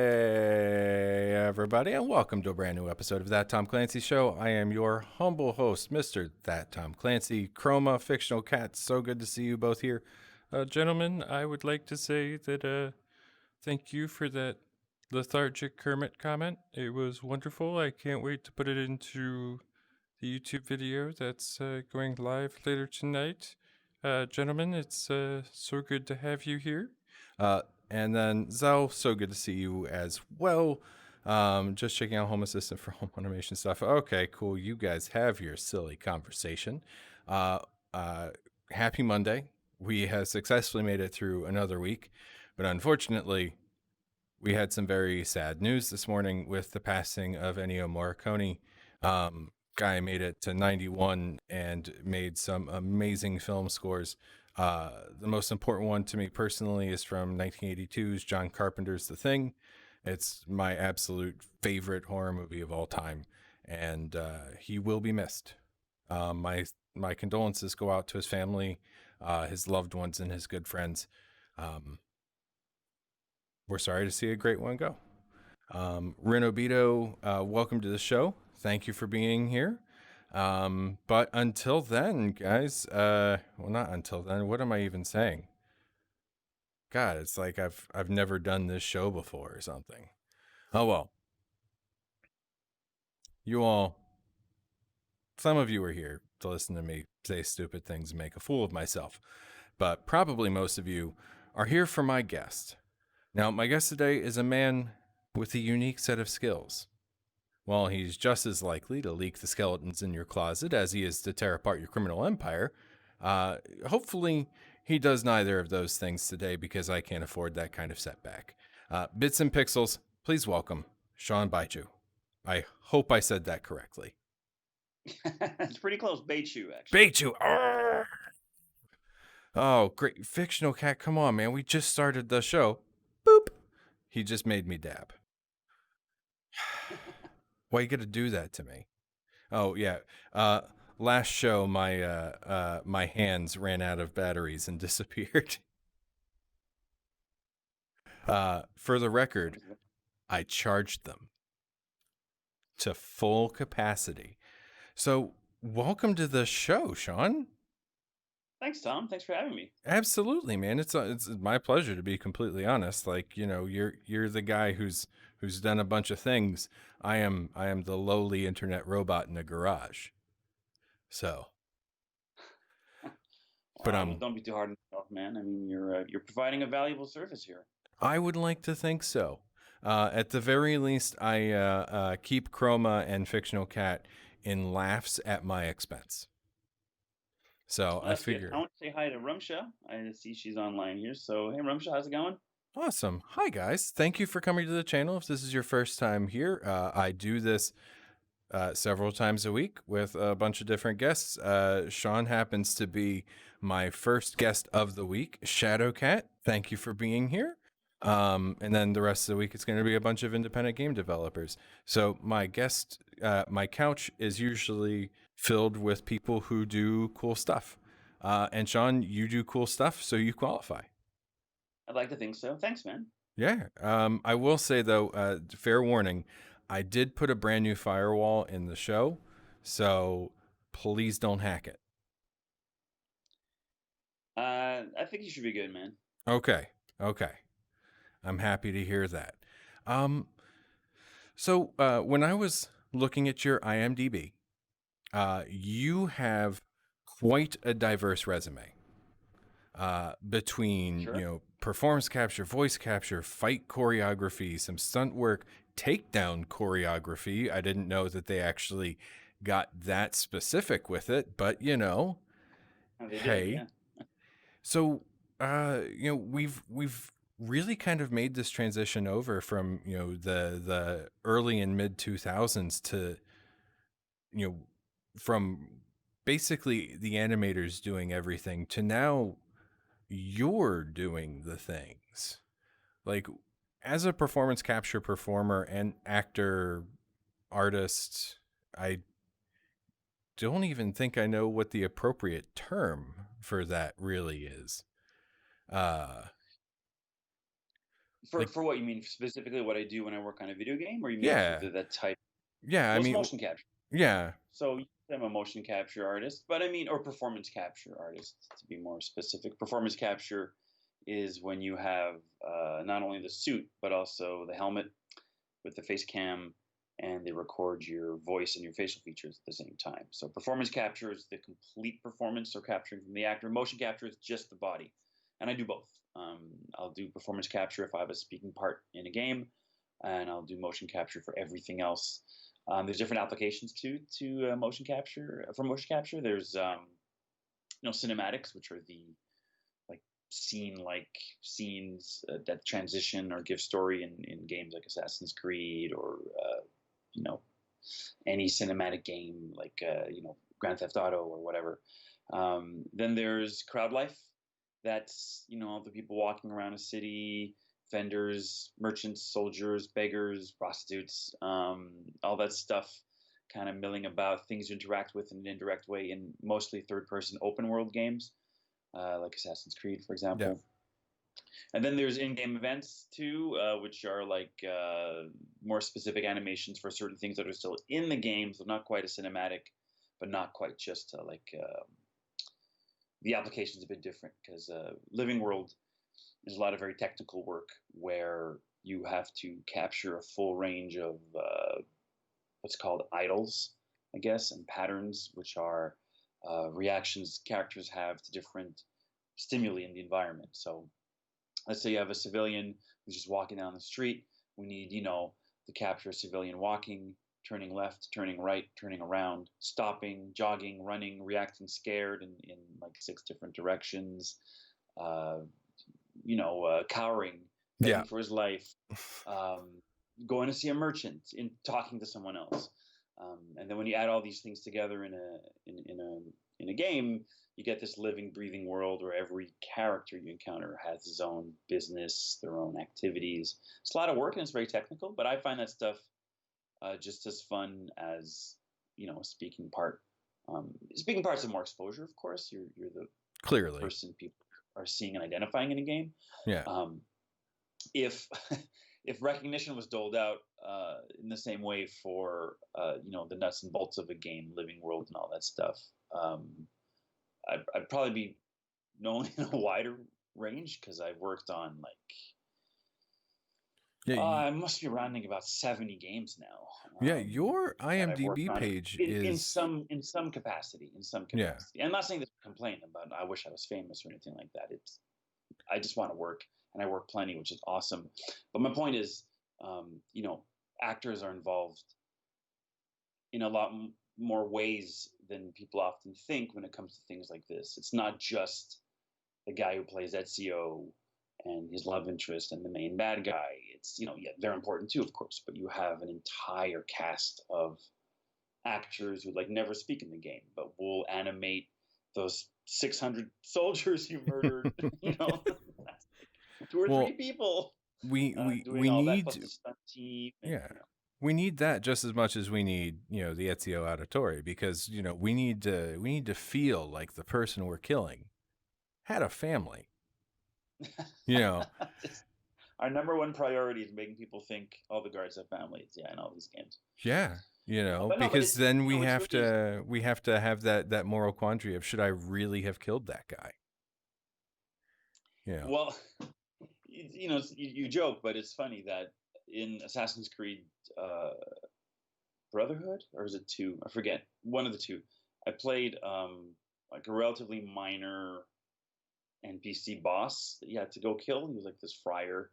Hey, everybody, and welcome to a brand new episode of That Tom Clancy Show. I am your humble host, Mr. That Tom Clancy, Chroma, Fictional Cat. So good to see you both here. Gentlemen, I would like to say that thank you for that Lethargic Kermit comment. It was wonderful. I can't wait to put it into the YouTube video that's going live later tonight. Gentlemen, it's so good to have you here. And then Zell, so good to see you as well. Just checking out Home Assistant for home automation stuff. Okay, cool. You guys have your silly conversation. Uh, Happy Monday. We have successfully made it through another week, but unfortunately, we had some very sad news this morning with the passing of Ennio Morricone. Guy made it to 91 and made some amazing film scores. The most important one to me personally is from 1982's John Carpenter's The Thing. It's my absolute favorite horror movie of all time, and he will be missed. My condolences go out to his family, his loved ones, and his good friends. We're sorry to see a great one go. Renobito, welcome to the show. Thank you for being here. But until then, guys, well, not until then. What am I even saying? God, it's like I've never done this show before or something. Oh well. You all, some of you are here to listen to me say stupid things and make a fool of myself, but probably most of you are here for my guest. Now, my guest today is a man with a unique set of skills. While he's just as likely to leak the skeletons in your closet as he is to tear apart your criminal empire, hopefully he does neither of those things today because I can't afford that kind of setback. Bits and Pixels, please welcome Shawn Baichoo. I hope I said that correctly. It's pretty close. Baichoo, actually. Baichoo! Arrgh! Oh, great. Fictional Cat, come on, man. We just started the show. Boop. He just made me dab. Why you gotta do that to me? Oh yeah. Last show, my hands ran out of batteries and disappeared. For the record, I charged them to full capacity. So, welcome to the show, Shawn. Thanks, Tom. Thanks for having me. Absolutely, man. It's my pleasure, to be completely honest. Like, you're the guy who's done a bunch of things. I am the lowly internet robot in a garage. So, but Well, don't be too hard on yourself, man. I mean, you're providing a valuable service here. I would like to think so. At the very least, I keep Chroma and Fictional Cat in laughs at my expense. So Well, I that's good. figure. I want to say hi to Rumsha. I see she's online here. So, hey, Rumsha, how's it going? Awesome. Hi, guys. Thank you for coming to the channel. If this is your first time here, I do this several times a week with a bunch of different guests. Shawn happens to be my first guest of the week. Shadow Cat, thank you for being here. And then the rest of the week, it's going to be a bunch of independent game developers. So my couch is usually filled with people who do cool stuff. And Shawn, you do cool stuff, so you qualify. I'd like to think so. Thanks, man. Yeah. I will say though, fair warning, I did put a brand new firewall in the show, so please don't hack it. I think you should be good, man. Okay. I'm happy to hear that. So when I was looking at your IMDb, you have quite a diverse resume. Between Sure. performance capture, voice capture, fight choreography, some stunt work, takedown choreography. I didn't know that they actually got that specific with it, but Oh, they did, hey. yeah. So we've really kind of made this transition over from the early and mid 2000s to from basically the animators doing everything to now you're doing the things. Like, as a performance capture performer and actor, artist, I don't even think I know what the appropriate term for that really is. Uh, For Like, for what you mean specifically, what I do when I work on a video game, or you mean for yeah, that type? yeah. I Well, it's mean, motion capture. yeah, So I'm a motion capture artist, but I mean, or performance capture artist to be more specific. Performance capture is when you have not only the suit but also the helmet with the face cam, and they record your voice and your facial features at the same time. So performance capture is the complete performance, or capturing from the actor. Motion capture is just the body, and I do both. I'll do performance capture if I have a speaking part in a game, and I'll do motion capture for everything else. There's different applications to motion capture. For motion capture, there's cinematics, which are the like like scenes that transition or give story in games like Assassin's Creed, or you know any cinematic game like Grand Theft Auto or whatever. Then there's crowd life. That's all the people walking around a city, vendors, merchants, soldiers, beggars, prostitutes, all that stuff, kind of milling about, things you interact with in an indirect way in mostly third-person open world games, like Assassin's Creed, for yeah, example. And then there's in-game events too, which are like more specific animations for certain things that are still in the game, so not quite a cinematic, but not quite just the application's a bit different because Living World is a lot of very technical work where you have to capture a full range of what's called idols, I guess, and patterns, which are reactions characters have to different stimuli in the environment. So let's say you have a civilian who's just walking down the street. We need, to capture a civilian walking, turning left, turning right, turning around, stopping, jogging, running, reacting scared in like 6 different directions, uh, cowering, begging yeah. for his life, um, going to see a merchant, in talking to someone else. And then when you add all these things together in a game, you get this living, breathing world where every character you encounter has his own business, their own activities. It's a lot of work and it's very technical, but I find that stuff just as fun as a speaking part. Speaking parts have more exposure, of course. You're the Clearly, person people are seeing and identifying in a game. yeah, Um, if if recognition was doled out in the same way for the nuts and bolts of a game, living world, and all that stuff, um, I'd probably be known in a wider range because I've worked on yeah, I must be rounding about 70 games now yeah. Your that I've worked IMDb on page in is, some capacity. In some yeah, capacity, I'm not saying this to complain about. I wish I was famous or anything like that. I just want to work, and I work plenty, which is awesome. But my point is, actors are involved in a lot more ways than people often think when it comes to things like this. It's not just the guy who plays Ezio and his love interest and the main bad guy. It's yeah, they're important too, of course, but you have an entire cast of actors who never speak in the game, but will animate those 600 soldiers you murdered. That's like 2 or 3 well, people doing we all that, plus need, the stunt team, and yeah, we need that just as much as we need, the Ezio Auditore, because we need to feel like the person we're killing had a family. You know, just our number one priority is making people think all the guards have families. Yeah, in all these games. yeah, But no, but because it's then it's really we have to have that moral quandary of, should I really have killed that guy? You know, well, you joke, but it's funny that in Assassin's Creed Brotherhood, or is it two? I forget. One of the two. I played like a relatively minor NPC boss that you had to go kill. He was like this friar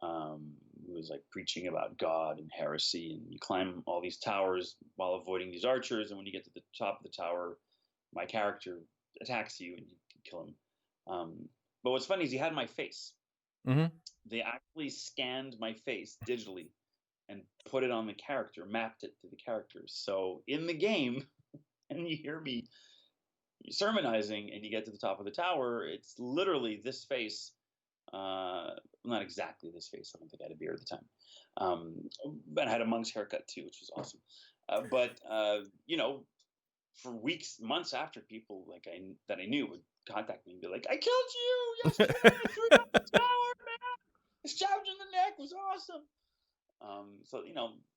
who was like preaching about God and heresy, and you climb all these towers while avoiding these archers. And when you get to the top of the tower, my character attacks you and you can kill him. But what's funny is he had my face. mm-hmm. They actually scanned my face digitally and put it on the character, mapped it to the character. So in the game, and you hear me sermonizing and you get to the top of the tower, it's literally this face. Not exactly this face. I don't think I had a beard at the time. But I had a monk's haircut too, which was awesome. But for weeks, months after, people that I knew would contact me and be like, "I killed you yesterday. I threw you off the tower, man." This challenge in the neck was awesome. So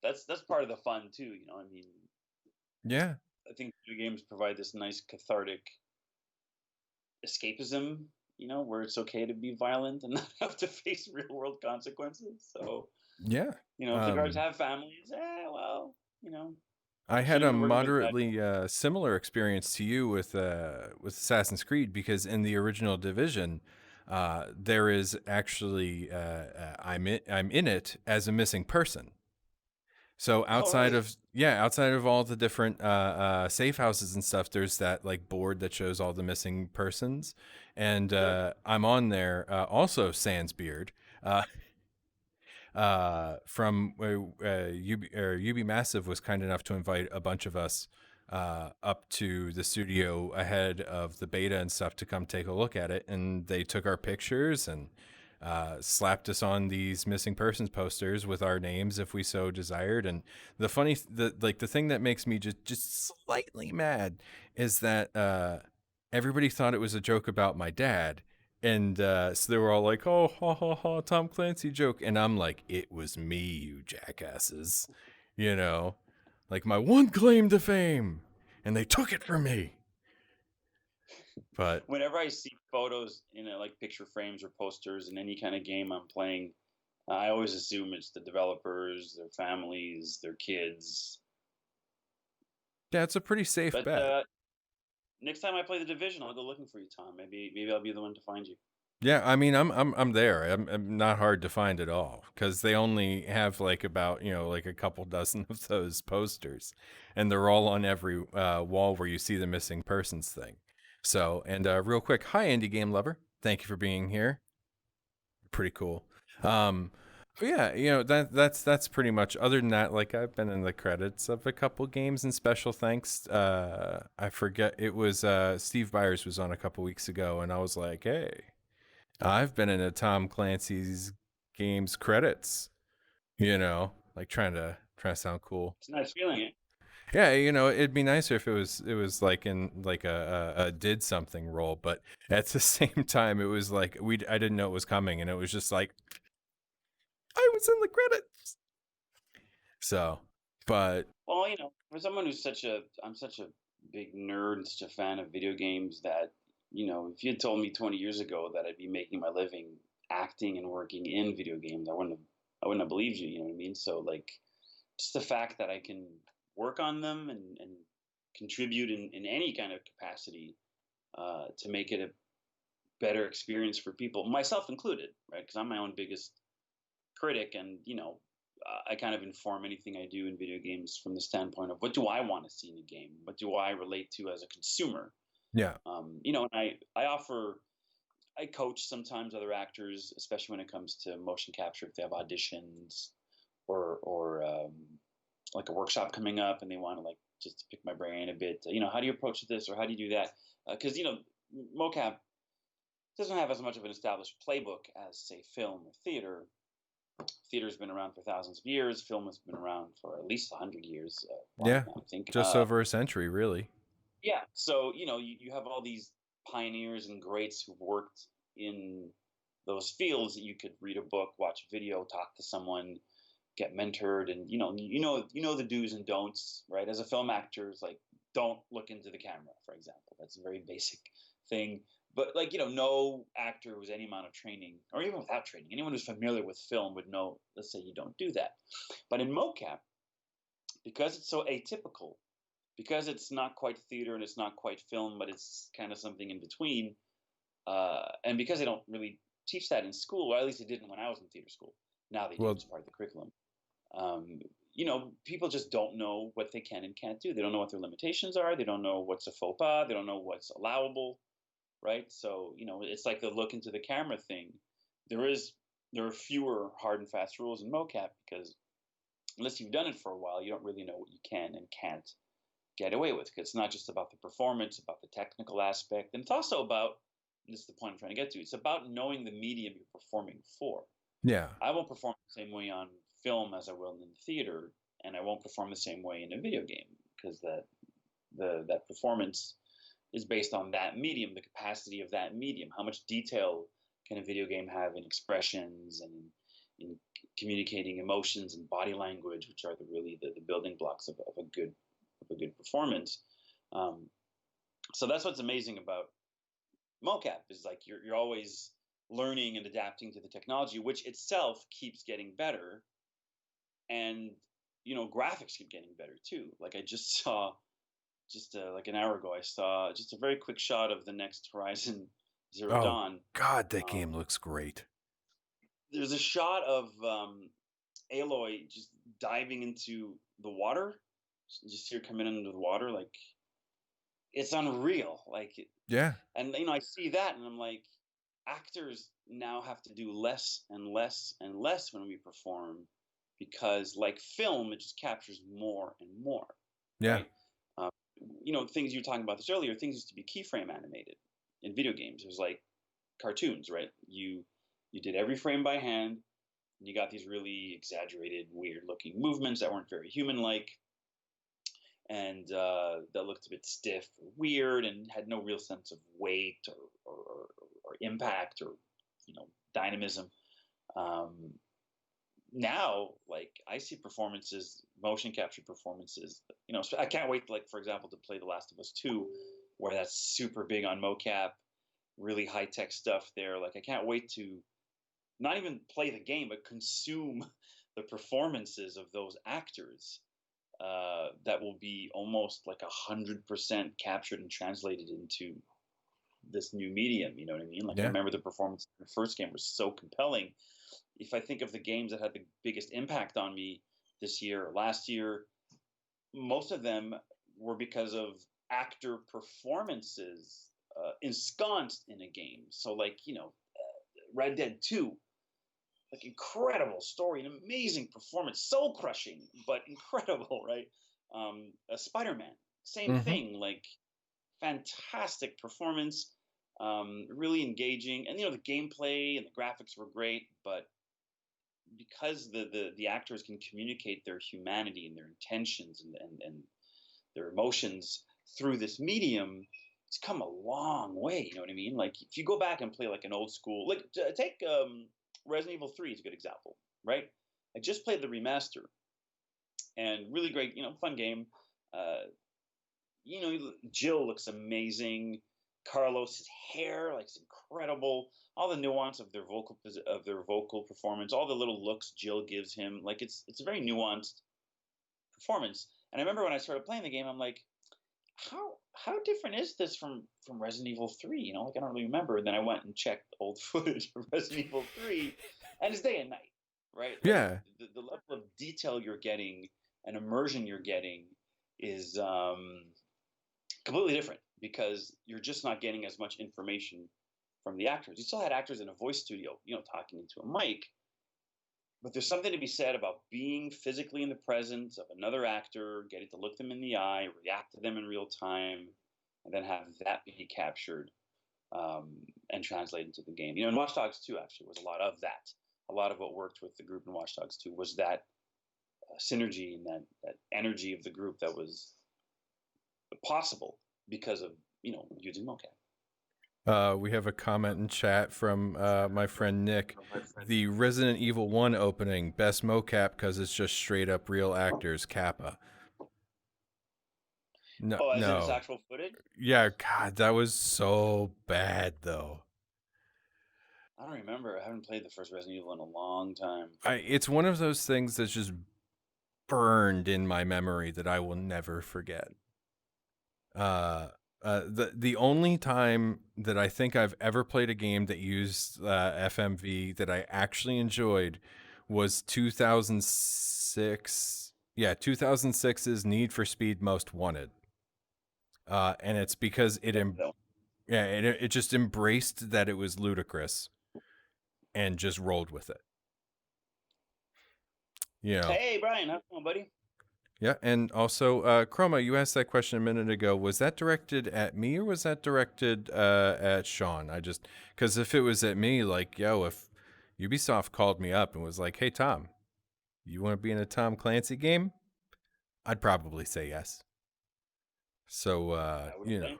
that's part of the fun too. I mean, Yeah. I think video games provide this nice cathartic escapism. Where it's okay to be violent and not have to face real world consequences. So Yeah. if the guards have families, well, I you had shouldn't a be worried about that. moderately similar experience to you with Assassin's Creed, because in the original Division, there is actually I'm in it as a missing person. So Oh, outside really? of all the different safe houses and stuff, there's that like board that shows all the missing persons, and Sure. I'm on there. Also, Sans Beard. From UB Massive was kind enough to invite a bunch of us up to the studio ahead of the beta and stuff to come take a look at it, and they took our pictures and slapped us on these missing persons posters with our names if we so desired. And the thing that makes me just slightly mad is that everybody thought it was a joke about my dad, and so they were all like, "Oh, ha ha ha, Tom Clancy joke," and I'm like, "It was me, you jackasses," you know, like my one claim to fame, and they took it from me. But Whenever I see photos in like picture frames or posters in any kind of game I'm playing, I always assume it's the developers, their families, their kids. yeah, it's a pretty safe But bet. next time I play the Division, I'll go looking for you, Tom. Maybe I'll be the one to find you. Yeah, I mean, I'm there. I'm not hard to find at all, because they only have like about like a couple dozen of those posters, and they're all on every wall where you see the missing persons thing. So, and real quick, hi indie game lover, thank you for being here. Pretty cool. Um, but yeah, that's pretty much. Other than that, like I've been in the credits of a couple games, and special thanks. I forget, it was Steve Byers was on a couple weeks ago, and I was like, hey. I've been in a Tom Clancy's games credits, like trying to sound cool. It's a nice feeling, eh? Yeah, it'd be nicer if it was like in like a did something role, but at the same time it was like I didn't know it was coming, and it was just like I was in the credits. So, but Well, for someone I'm such a big nerd and such a fan of video games that, if you had told me 20 years ago that I'd be making my living acting and working in video games, I wouldn't have believed you. You know what I mean? So like, just the fact that I can work on them and contribute in any kind of capacity to make it a better experience for people, myself included, right? Because I'm my own biggest critic, and I kind of inform anything I do in video games from the standpoint of what do I want to see in a game, what do I relate to as a consumer. yeah, And I coach sometimes other actors, especially when it comes to motion capture, if they have auditions or like a workshop coming up and they want to like just pick my brain a bit. How do you approach this or how do you do that? Because mocap doesn't have as much of an established playbook as say film or theater. Theater's been around for thousands of years. Film has been around for at least 100 years. yeah, I think. just over a century, really. Yeah. So you have all these pioneers and greats who've worked in those fields that you could read a book, watch a video, talk to someone, get mentored, and you know the do's and don'ts, right? As a film actor, it's like don't look into the camera, for example. That's a very basic thing. But like no actor who's any amount of training, or even without training, anyone who's familiar with film would know. Let's say you don't do that. But in mocap, because it's so atypical, because it's not quite theater and it's not quite film, but it's kind of something in between, and because they don't really teach that in school, or at least they didn't when I was in theater school. Now they do Well, as part of the curriculum. Um, People just don't know what they can and can't do. They don't know what their limitations are. They don't know what's a faux pas. They don't know what's allowable, right? So it's like the look into the camera thing. There are fewer hard and fast rules in mocap because unless you've done it for a while, you don't really know what you can and can't get away with. Because it's not just about the performance, about the technical aspect, and it's also about, and this is the point I'm trying to get to. It's about knowing the medium you're performing for. yeah, I won't perform the same way on film as I will in theater, and I won't perform the same way in a video game because that performance is based on that medium, the capacity of that medium, how much detail can a video game have in expressions and in communicating emotions and body language, which are the building blocks of a good performance. Um, so that's what's amazing about mocap is like you're always learning and adapting to the technology, which itself keeps getting better, and graphics keep getting better too. Like I just saw just like an hour ago, I saw just a very quick shot of the next Horizon Zero Oh, Dawn. God, that game looks great. There's a shot of Aloy just diving into the water. Just see her coming under the water, like it's unreal. Like, Yeah. and I see that, and I'm like, actors now have to do less and less and less when we perform, because like film, it just captures more and more, Yeah. right? Um, things you were talking about this earlier. Things used to be keyframe animated in video games. It was like cartoons, right? You did every frame by hand, and you got these really exaggerated, weird-looking movements that weren't very human-like, and that looked a bit stiff or weird and had no real sense of weight or impact or dynamism. Um, Now, like I see performances, motion capture performances. I can't wait, like for example, to play The Last of Us 2, where that's super big on mocap, really high tech stuff there. Like I can't wait to not even play the game, but consume the performances of those actors. That will be almost like 100% captured and translated into this new medium. You know what I mean? Like I Yeah. remember the performance in the first game was so compelling. If I think of the games that had the biggest impact on me this year or last year, most of them were because of actor performances ensconced in a game. So, like, Red Dead 2, like, incredible story, an amazing performance, soul crushing, but incredible, right? Spider Man, same Mm-hmm. thing, like, fantastic performance, really engaging. And, the gameplay and the graphics were great, but because the actors can communicate their humanity and their intentions and their emotions through this medium, it's come a long way. You know what I mean? Like if you go back and play like an old school, like take Resident Evil 3 is a good example, right? I just played the remaster, and really great, fun game. Uh, Jill looks amazing. Carlos's hair, like, is incredible. All the nuance of their vocal performance, all the little looks Jill gives him, like it's a very nuanced performance. And I remember when I started playing the game, I'm like, how different is this from Resident Evil 3? Like I don't really remember. And then I went and checked old footage of Resident Evil 3, and it's day and night, right? Like Yeah. the level of detail you're getting and immersion you're getting is completely different, because you're just not getting as much information from the actors. You still had actors in a voice studio, talking into a mic, but there's something to be said about being physically in the presence of another actor, getting to look them in the eye, react to them in real time, and then have that be captured and translated into the game. In Watch Dogs 2 actually was a lot of that. A lot of what worked with the group in Watch Dogs 2 was that synergy and that energy of the group that was possible because of using mocap. We have a comment in chat from my friend Nick. The Resident Evil 1 opening, best mocap because it's just straight up real actors, Kappa. No, Oh, as in its no. actual footage? Yeah, God, that was so bad, though. I don't remember. I haven't played the first Resident Evil in a long time. It's one of those things that's just burned in my memory that I will never forget. The only time that I think I've ever played a game that used FMV that I actually enjoyed was 2006. Yeah, 2006's Need for Speed Most Wanted. And it's because it just embraced that it was ludicrous and just rolled with it. Hey, Brian, how's it going, buddy? Yeah, and also, Chroma, you asked that question a minute ago. Was that directed at me or was that directed at Shawn? Because if it was at me, like, yo, if Ubisoft called me up and was like, hey, Thom, you want to be in a Tom Clancy game? I'd probably say yes. So, I wouldn't blame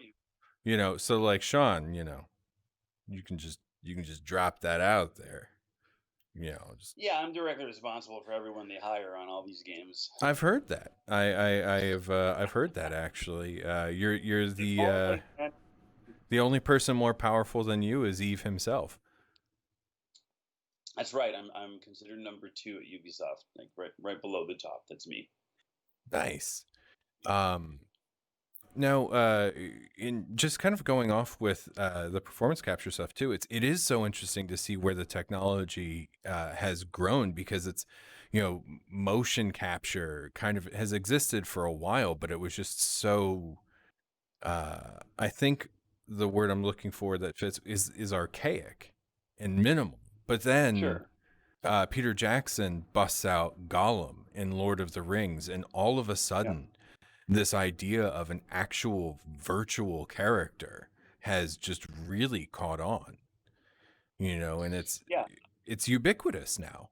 you. so like Shawn, you can just you can just drop that out there. You know, just Yeah, I'm directly responsible for everyone they hire on all these games. I've heard that. I've heard that actually. You're the only person more powerful than you is Eve himself. That's right. I'm considered number 2 at Ubisoft, like right below the top. That's me. Nice. Um, Now, in just kind of going off with the performance capture stuff too, it is so interesting to see where the technology has grown because it's, motion capture kind of has existed for a while, but it was just so. I think the word I'm looking for that fits is archaic and minimal. But then Sure. Peter Jackson busts out Gollum in Lord of the Rings, and all of a Yeah. sudden this idea of an actual virtual character has just really caught on, and Yeah. it's ubiquitous now.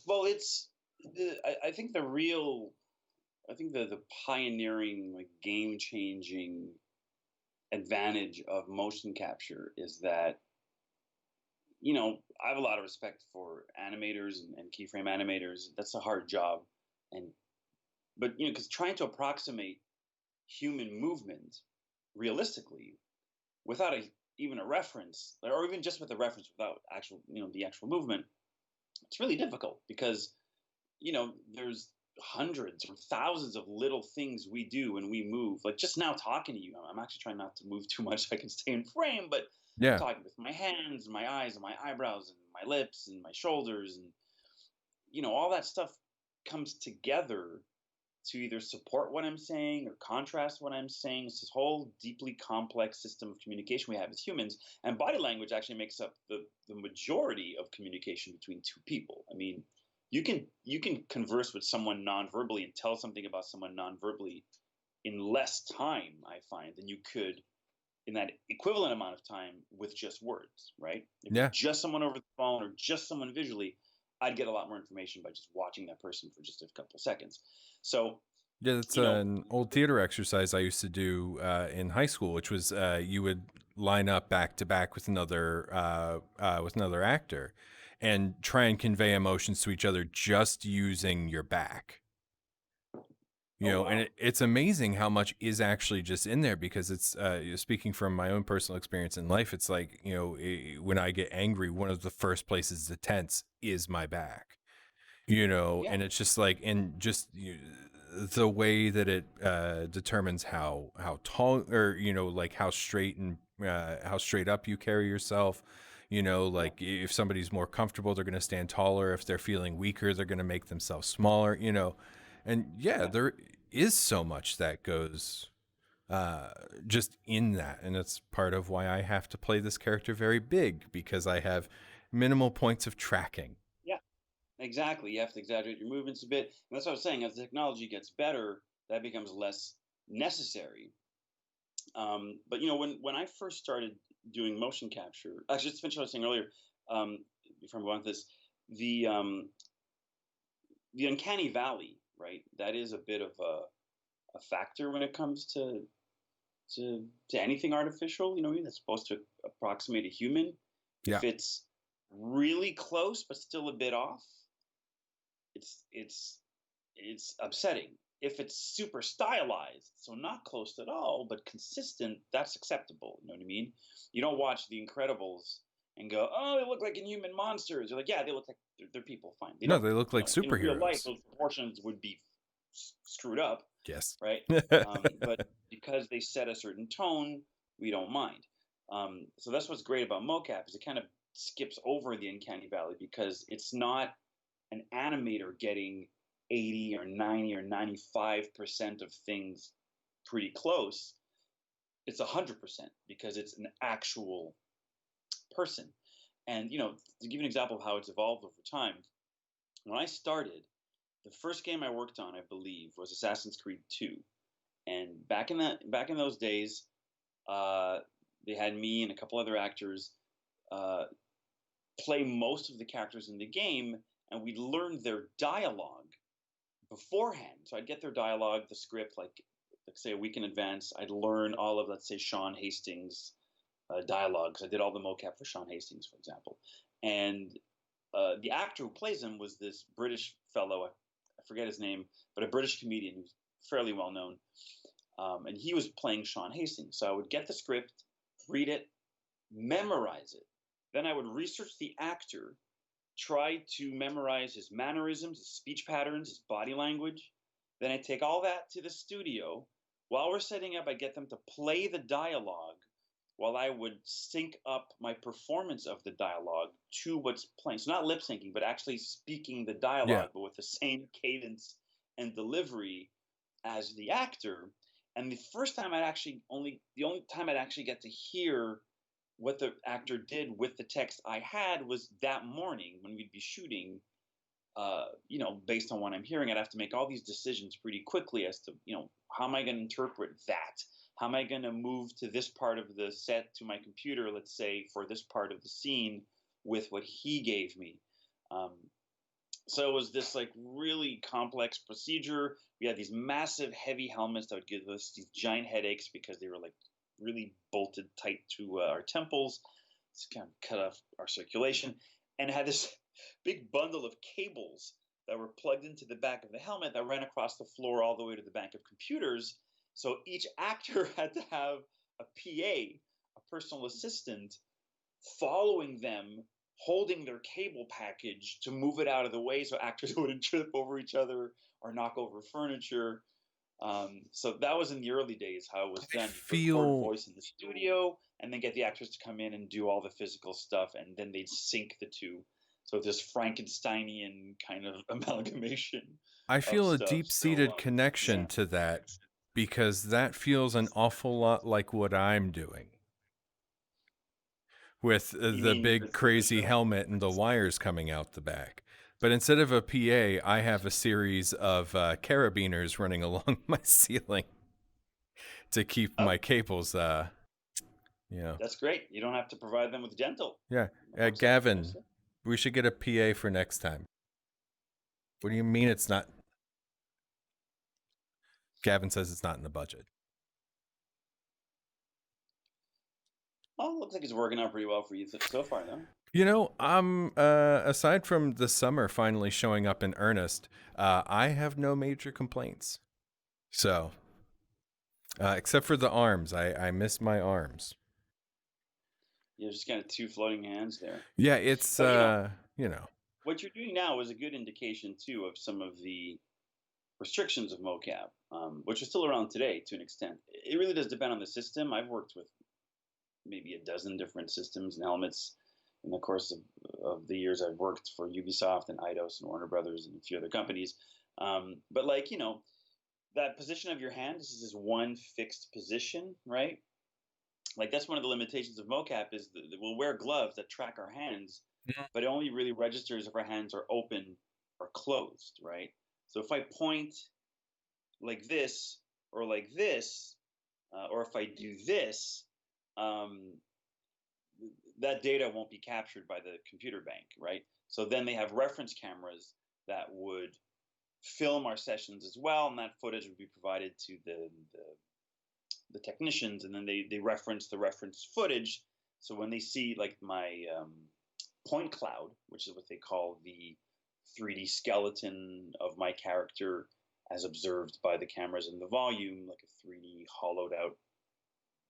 Well, I think the pioneering, like, game changing advantage of motion capture is that, I have a lot of respect for animators and keyframe animators. That's a hard job, and but because trying to approximate human movement realistically without even a reference, or even just with a reference without actual, the actual movement, it's really difficult because there's hundreds or thousands of little things we do when we move. Like just now talking to you, I'm actually trying not to move too much so I can stay in frame, but I'm Yeah, talking with my hands, and my eyes, and my eyebrows, and my lips, and my shoulders, and all that stuff comes together to either support what I'm saying or contrast what I'm saying. It's this whole deeply complex system of communication we have as humans. And body language actually makes up the majority of communication between two people. I mean, you can converse with someone non-verbally and tell something about someone non-verbally in less time, I find, than you could in that equivalent amount of time with just words, right? If it was yeah, just someone over the phone or just someone visually, I'd get a lot more information by just watching that person for just a couple seconds. So, yeah. That's you know, an old theater exercise I used to do in high school, which was you would line up back to back with another actor, and try and convey emotions to each other just using your back. oh And wow. it's amazing how much is actually just in there because it's speaking from my own personal experience in life. It's like, when I get angry, one of the first places to tense is my back, Yeah. and it's just like, and just the way that it determines how tall, or, like how straight up you carry yourself. Yeah. Like if somebody's more comfortable, they're going to stand taller. If they're feeling weaker, they're going to make themselves smaller, and yeah, Yeah. there is so much that goes uh, just in that. And it's part of why I have to play this character very big because I have minimal points of tracking. Yeah. Exactly. You have to exaggerate your movements a bit. And that's what I was saying. As the technology gets better, that becomes less necessary. But when I first started doing motion capture, actually, just finish what I was saying earlier. Um, before I move on to this, the um, the uncanny valley, right? That is a bit of a factor when it comes to anything artificial. That's supposed to approximate a human. Yeah. If it's really close but still a bit off, it's upsetting. If it's super stylized, so not close at all but consistent, that's acceptable. You know what I mean? You don't watch The Incredibles and go, "Oh, they look like inhuman monsters." You're like, "Yeah, they look like they're people. Fine." They No, don't. they look like In real life, superheroes. those proportions would be screwed up, Yes. right? But because they set a certain tone, we don't mind. So that's what's great about mocap is it kind of skips over the uncanny valley because it's not an animator getting 80 or 90 or 95% of things pretty close. It's 100% because it's an actual person. And to give you an example of how it's evolved over time, when I started, the first game I worked on, I believe, was Assassin's Creed 2. And back in those days, uh, they had me and a couple other actors uh, play most of the characters in the game, and we'd learn their dialogue beforehand. So I'd get their dialogue, the script, like say a week in advance. I'd learn all of, let's say, Sean Hastings' dialogues. I did all the mocap for Sean Hastings, for example, and the actor who plays him was this British fellow. I forget his name, but a British comedian who's fairly well known. And he was playing Sean Hastings. So I would get the script, read it, memorize it. Then I would research the actor, try to memorize his mannerisms, his speech patterns, his body language. Then I take all that to the studio. While we're setting up, I get them to play the dialogue while I would sync up my performance of the dialogue to what's playing. So not lip syncing, but actually speaking the Yeah. dialogue, but with the same cadence and delivery as the actor. And the only time I'd actually get to hear what the actor did with the text I had was that morning when we'd be shooting. Based on what I'm hearing, I'd have to make all these decisions pretty quickly as to, how am I going to interpret that? How am I going to move to this part of the set to my computer, let's say, for this part of the scene with what he gave me? So it was this like really complex procedure. We had these massive, heavy helmets that would give us these giant headaches because they were like really bolted tight to our temples. It's kind of cut off our circulation, and it had this big bundle of cables that were plugged into the back of the helmet that ran across the floor all the way to the bank of computers. So each actor had to have a PA, a personal assistant, following them, holding their cable package to move it out of the way so actors wouldn't trip over each other or knock over furniture. So that was in the early days how it was I done. You record feel voice in the studio and then get the actors to come in and do all the physical stuff, and then they'd sync the two. So this Frankensteinian kind of amalgamation I of feel a stuff. deep-seated Yeah. connection to that because that feels an awful lot like what I'm doing with You the mean big with the crazy show? helmet and the wires coming out the back. But instead of a PA, I have a series of carabiners running along my ceiling to keep Oh, my cables, you know. that's great. You don't have to provide them with dental. Yeah. That works out pretty Gavin, nicely. we should get a PA for next time. What do you mean it's not? Gavin says it's not in the budget. Well, it looks like it's working out pretty well for you so far, though. I'm aside from the summer finally showing up in earnest, I have no major complaints. So, except for the arms, I miss my arms. You're just kind of two floating hands there. Yeah, it's But you know, what you're doing now is a good indication too of some of the restrictions of mocap, which are still around today to an extent. It really does depend on the system. I've worked with maybe a dozen different systems and helmets in the course of the years I've worked for Ubisoft and Eidos and Warner Brothers and a few other companies. But like, that position of your hand, this is this one fixed position, right? Like that's one of the limitations of mocap is that we'll wear gloves that track our hands, but it only really registers if our hands are open or closed, right? So if I point like this or like this, or if I do this, um, that data won't be captured by the computer bank, right? So then they have reference cameras that would film our sessions as well, and that footage would be provided to the technicians, and then they reference the reference footage. So when they see like my point cloud, which is what they call the 3D skeleton of my character as observed by the cameras in the volume, like a 3D hollowed out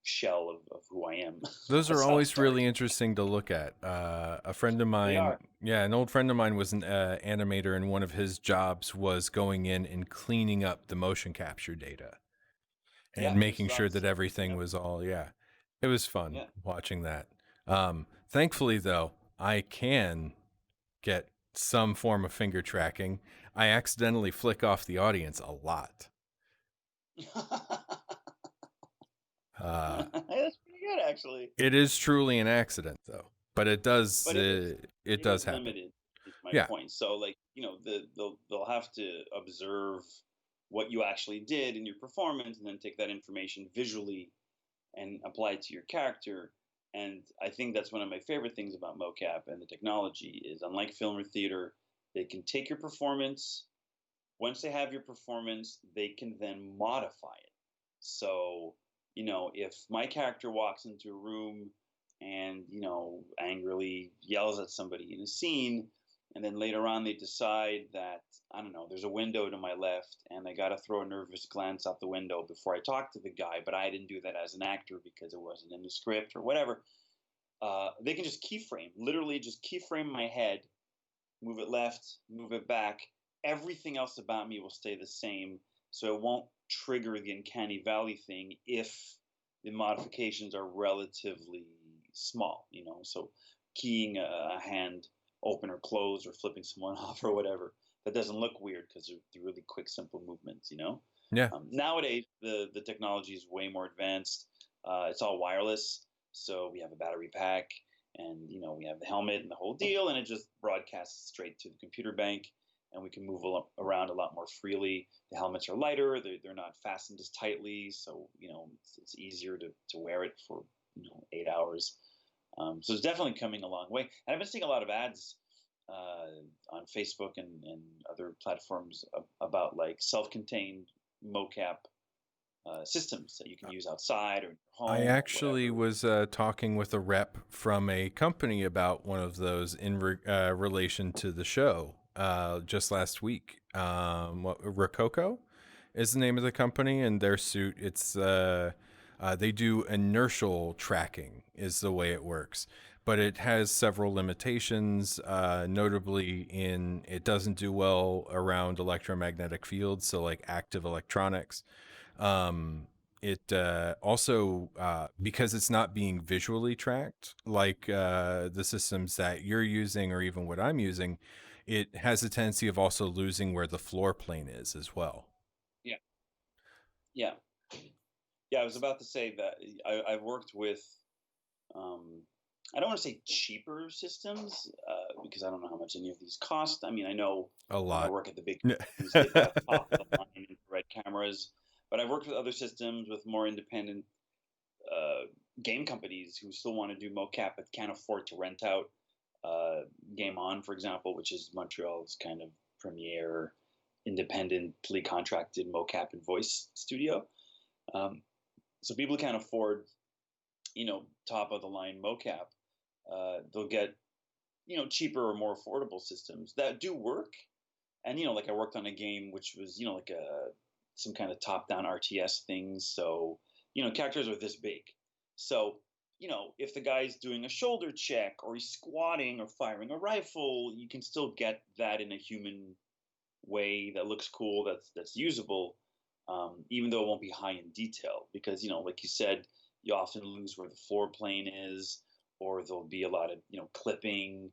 shell of who I am. those are That's how it always really starts. interesting to look at. A friend of They mine, are. yeah, an old friend of mine was an animator, and one of his jobs was going in and cleaning up the motion capture data and Yeah, this making is on sure the that same. everything Yep. was all, yeah. It was fun Yeah. watching that. Thankfully, though, I can get some form of finger tracking. I accidentally flick off the audience a lot. Uh, That's pretty good, actually. it is truly an accident, though, but But it it does is happen. limited. Is my Yeah, point. So like they'll have to observe what you actually did in your performance, and then take that information visually and apply it to your character. And I think that's one of my favorite things about mocap and the technology is, unlike film or theater, they can take your performance. Once they have your performance, they can then modify it. So, if my character walks into a room and angrily yells at somebody in a scene, and then later on they decide that, I don't know, there's a window to my left and I got to throw a nervous glance out the window before I talk to the guy, but I didn't do that as an actor because it wasn't in the script or whatever. They can just keyframe, literally just keyframe my head, move it left, move it back. Everything else about me will stay the same, so it won't trigger the uncanny valley thing if the modifications are relatively small. So keying a hand open or close or flipping someone off or whatever, that doesn't look weird because they're really quick, simple movements. Yeah. Nowadays, the technology is way more advanced. It's all wireless, so we have a battery pack, and we have the helmet and the whole deal, and it just broadcasts straight to the computer bank, and we can move around a lot more freely. The helmets are lighter; they're not fastened as tightly, so it's easier to wear it for 8 hours. So it's definitely coming a long way, and I've been seeing a lot of ads on Facebook and other platforms about like self-contained mocap systems that you can use outside or in your I home or actually whatever. was talking with a rep from a company about one of those in relation to the show just last week. Rococo is the name of the company, and their suit. They do inertial tracking, is the way it works, but it has several limitations. Notably, in it doesn't do well around electromagnetic fields, so like active electronics. Um, it also because it's not being visually tracked like the systems that you're using or even what I'm using, it has a tendency of also losing where the floor plane is as well. Yeah, yeah, yeah. I was about to say that I've worked with. Um, I don't want to say cheaper systems because I don't know how much any of these cost. I mean, I know A when I lot. work at the big companies, they've got top of the line infrared cameras. But I've worked with other systems with more independent uh, game companies who still want to do mocap but can't afford to rent out. Game On, for example, which is Montreal's kind of premier independently contracted mocap and voice studio. Um, so people can't afford, top of the line mocap. They'll get, cheaper or more affordable systems that do work. And like I worked on a game which was, like some kind of top down RTS things. So characters are this big. So if the guy's doing a shoulder check or he's squatting or firing a rifle, you can still get that in a human way that looks cool, that's usable, even though it won't be high in detail because like you said, you often lose where the floor plane is, or there'll be a lot of clipping,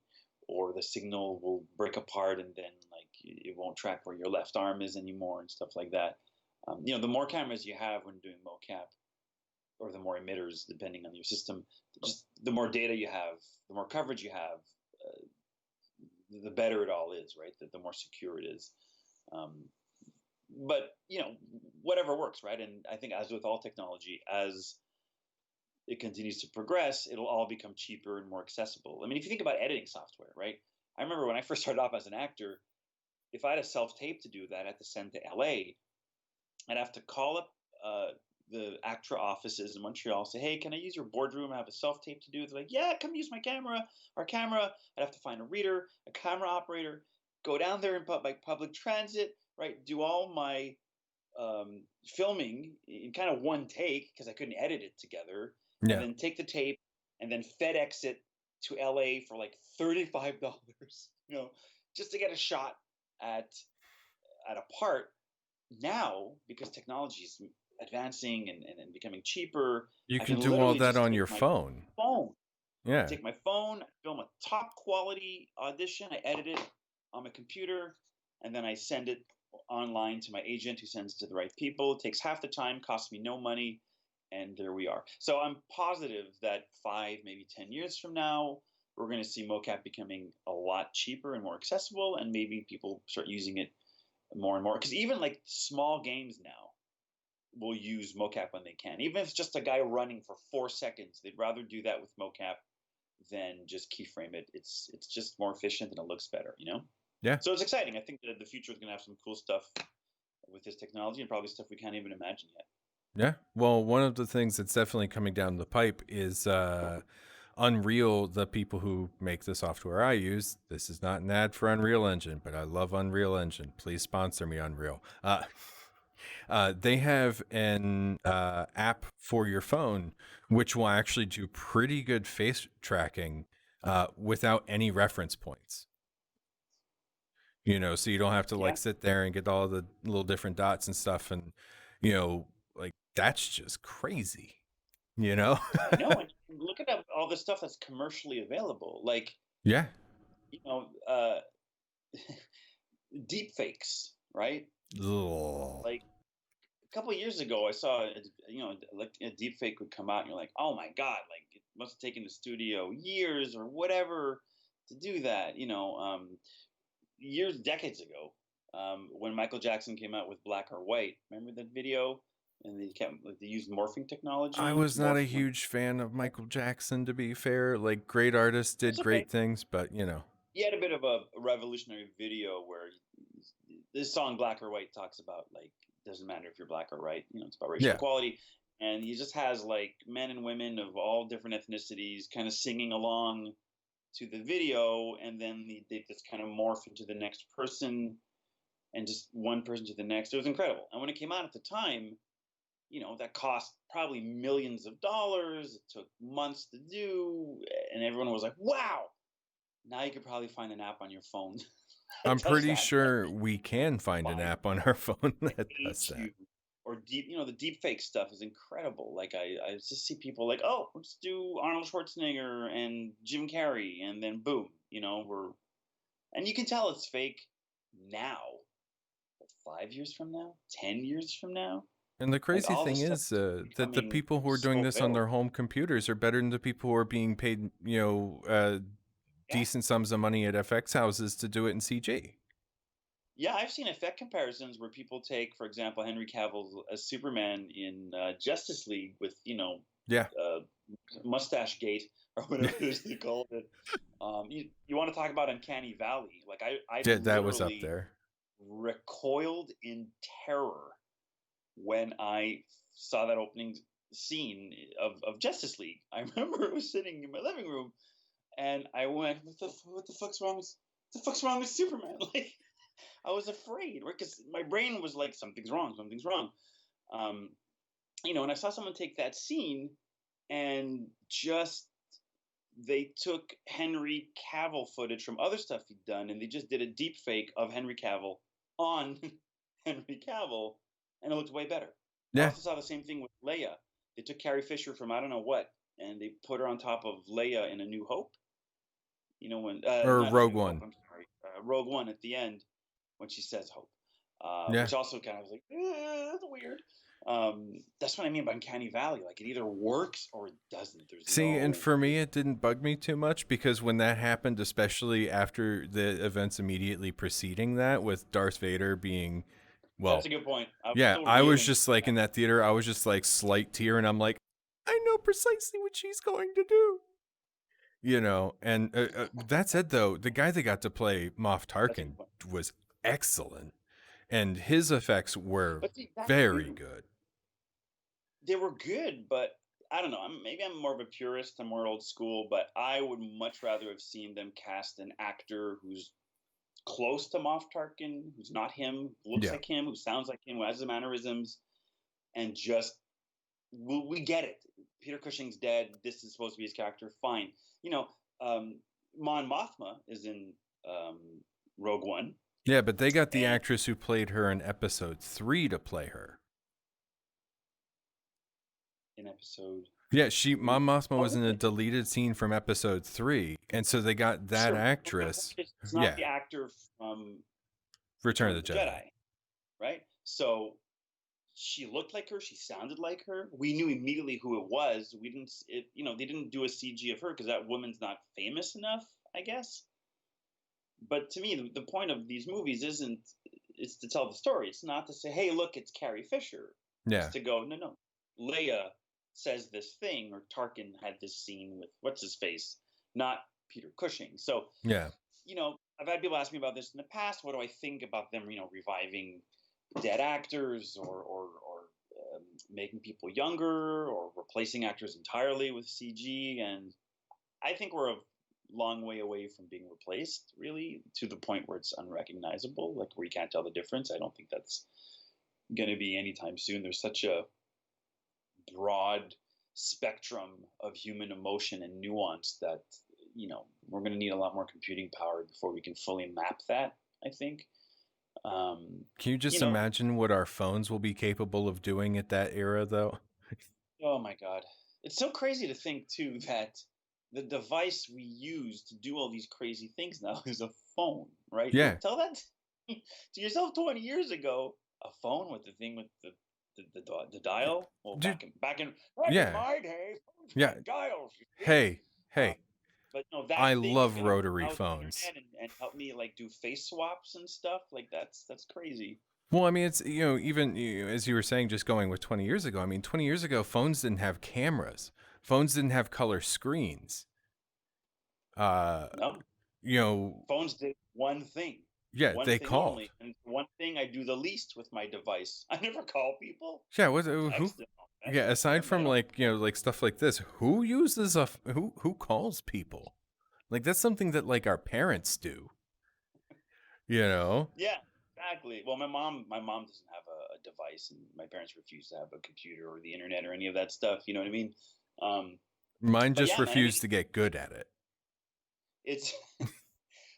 or the signal will break apart and then like it won't track where your left arm is anymore and stuff like that. The more cameras you have when doing mocap, or the more emitters, depending on your system, just the more data you have, the more coverage you have, the better it all is, right? The more secure it is. Um, but whatever works, right? And I think, as with all technology, as it continues to progress, it'll all become cheaper and more accessible. I mean, if you think about editing software, right? I remember when I first started off as an actor, if I had a self tape to do that, I had to send to LA. I'd have to call up the ACTRA offices in Montreal, say, "Hey, can I use your boardroom? I have a self tape to do." They're like, "Yeah, come use my camera, our camera." I'd have to find a reader, a camera operator, go down there in public transit, right? Do all my filming in kind of one take because I couldn't edit it together, and Yeah. then take the tape and then FedEx it to LA for like $35, just to get a shot at a part. Now, because technology is advancing and becoming cheaper, You I can can do all literally that just on take your my phone. phone. Yeah. Take my phone, film a top quality audition, I edit it on my computer, and then I send it online to my agent who sends it to the right people. It takes half the time, costs me no money, and there we are. So I'm positive that 5, maybe 10 years from now, we're going to see mocap becoming a lot cheaper and more accessible, and maybe people start using it more and more. Because even like small games now will use mocap when they can. Even if it's just a guy running for 4 seconds, they'd rather do that with mocap than just keyframe it. It's just more efficient and it looks better. Yeah. So it's exciting. I think that the future is going to have some cool stuff with this technology and probably stuff we can't even imagine yet. Yeah. Well, one of the things that's definitely coming down the pipe is Unreal, the people who make the software I use, this is not an ad for Unreal Engine, but I love Unreal Engine. Please sponsor me, Unreal. They have an app for your phone which will actually do pretty good face tracking without any reference points. So you don't have to Yeah. like sit there and get all the little different dots and stuff, and like that's just crazy. I know. And look at all the stuff that's commercially available. Like, Yeah. you know, deep fakes, right? Ugh. Like a couple of years ago, I saw, like a deep fake would come out, and you're like, oh my god, like it must have taken the studio years or whatever to do that. Years, decades ago, when Michael Jackson came out with Black or White. Remember that video? And they used morphing I technology was to not morph a him. huge fan of Michael Jackson, to be fair. Like, great artists did It's okay. great things, but He had a bit of a revolutionary video where this song Black or White talks about, like, doesn't matter if you're black or white, it's about racial yeah. equality. And he just has like men and women of all different ethnicities kind of singing along to the video, and then they just kind of morph into the next person, and just one person to the next. It was incredible. And when it came out at the time, that cost probably millions of dollars. It took months to do, and everyone was like, "Wow!" Now you could probably find an app on your phone I'm that does pretty that. sure we can find an Fine, app on our phone that does age that. you, or the deep fake stuff is incredible. Like I just see people like, oh, let's do Arnold Schwarzenegger and Jim Carrey, and then boom, and you can tell it's fake now. But 5 years from now, 10 years from now, And the like crazy all thing this stuff is is that the becoming people who are doing so this on available. their home computers are better than the people who are being paid, Yeah. decent sums of money at FX houses to do it in CG. Yeah, I've seen effect comparisons where people take, for example, Henry Cavill as Superman in Justice League with, Yeah. uh, mustache gate or whatever it is they called it. You want to talk about uncanny valley? Like I Yeah, that was up literally there. recoiled in terror when I saw that opening scene of Justice League. I remember I was sitting in my living room, and I went, "What the fuck's wrong with Superman?" Like I was afraid, right? Because my brain was like, "Something's wrong, something's wrong." Um, and I saw someone take that scene and just they took Henry Cavill footage from other stuff he'd done, and they just did a deep fake of Henry Cavill on Henry Cavill, and it looked way better. I Yeah. also saw the same thing with Leia. They took Carrie Fisher from I don't know what, and they put her on top of Leia in A New Hope. When Or not A Rogue New Hope, One. I'm sorry, Rogue One at the end when she says hope, Yeah. which also kind of was like, that's weird. That's what I mean by uncanny valley. Like it either works or it doesn't. There's See, and no. for me, it didn't bug me too much because when that happened, especially after the events immediately preceding that, with Darth Vader being, That's well, a good point. I was yeah, still I was reeling just from like in that. that theater, I was just like slight tear, and I'm like, I know precisely what she's going to do. And that said, though, the guy that got to play Moff That's a good Tarkin point. was excellent, and his effects were But see, that's the very thing. good. They were good, but I don't know. Maybe I'm more of a purist. I'm more old school, but I would much rather have seen them cast an actor who's close to Moff Tarkin, who's not him, looks Yeah. like him, who sounds like him, who has the mannerisms, and just we get it. Peter Cushing's dead. This is supposed to be his character. Fine. Um, Mon Mothma is in um, Rogue One, Yeah, but they got the and actress who played her in episode 3 to play her. in episode Yeah, three. Mom Mothma was Oh, in a okay. deleted scene from episode 3, and so they got that Sure. But my point actress. is, it's not Yeah, the actor from Return of Return of the the Jedi. Jedi, right? So she looked like her. She sounded like her. We knew immediately who it was. We didn't, they didn't do a CG of her because that woman's not famous enough, I guess. But to me, the point of these movies isn't it's to tell the story. It's not to say, "Hey, look, it's Carrie Fisher." It's Yeah, to go, "No, no, Leia says this thing," or Tarkin had this scene with what's his face, not Peter Cushing. So, yeah. I've had people ask me about this in the past. What do I think about them, reviving dead actors or making people younger or replacing actors entirely with CG? And I think we're a long way away from being replaced, really, to the point where it's unrecognizable, like where you can't tell the difference. I don't think that's going to be anytime soon. There's such a broad spectrum of human emotion and nuance that we're going to need a lot more computing power before we can fully map that, I think. Can you just You know, imagine what our phones will be capable of doing at that era, though? oh my God. It's so crazy to think, too, that the device we use to do all these crazy things now is a phone, right? Yeah, Tell that to yourself 20 years ago. A phone with the thing with the dial. Well, dude. back in Yeah, my day, phones yeah. had dials. You see? Hey, Uh, hey. but no, that I thing is love gonna rotary browse the phones. internet and help me like do face swaps and stuff. Like that's crazy. Well, I mean, it's even as you were saying, just going with 20 years ago. I mean, 20 years ago, phones didn't have cameras. Phones didn't have color screens. Uh, No, you know, phones did one thing, yeah, one they thing called. only, and one thing I do the least with my device. I never call people. Yeah, I who? text them. I'll Yeah, message aside them. I from don't. like like stuff like this, who uses who calls people? Like that's something that like our parents do. You know, Yeah, exactly. Well, my mom doesn't have a device, and my parents refuse to have a computer or the internet or any of that stuff. You know what I mean? Um, mine but just yeah, man. I mean, refused to get good at it. it's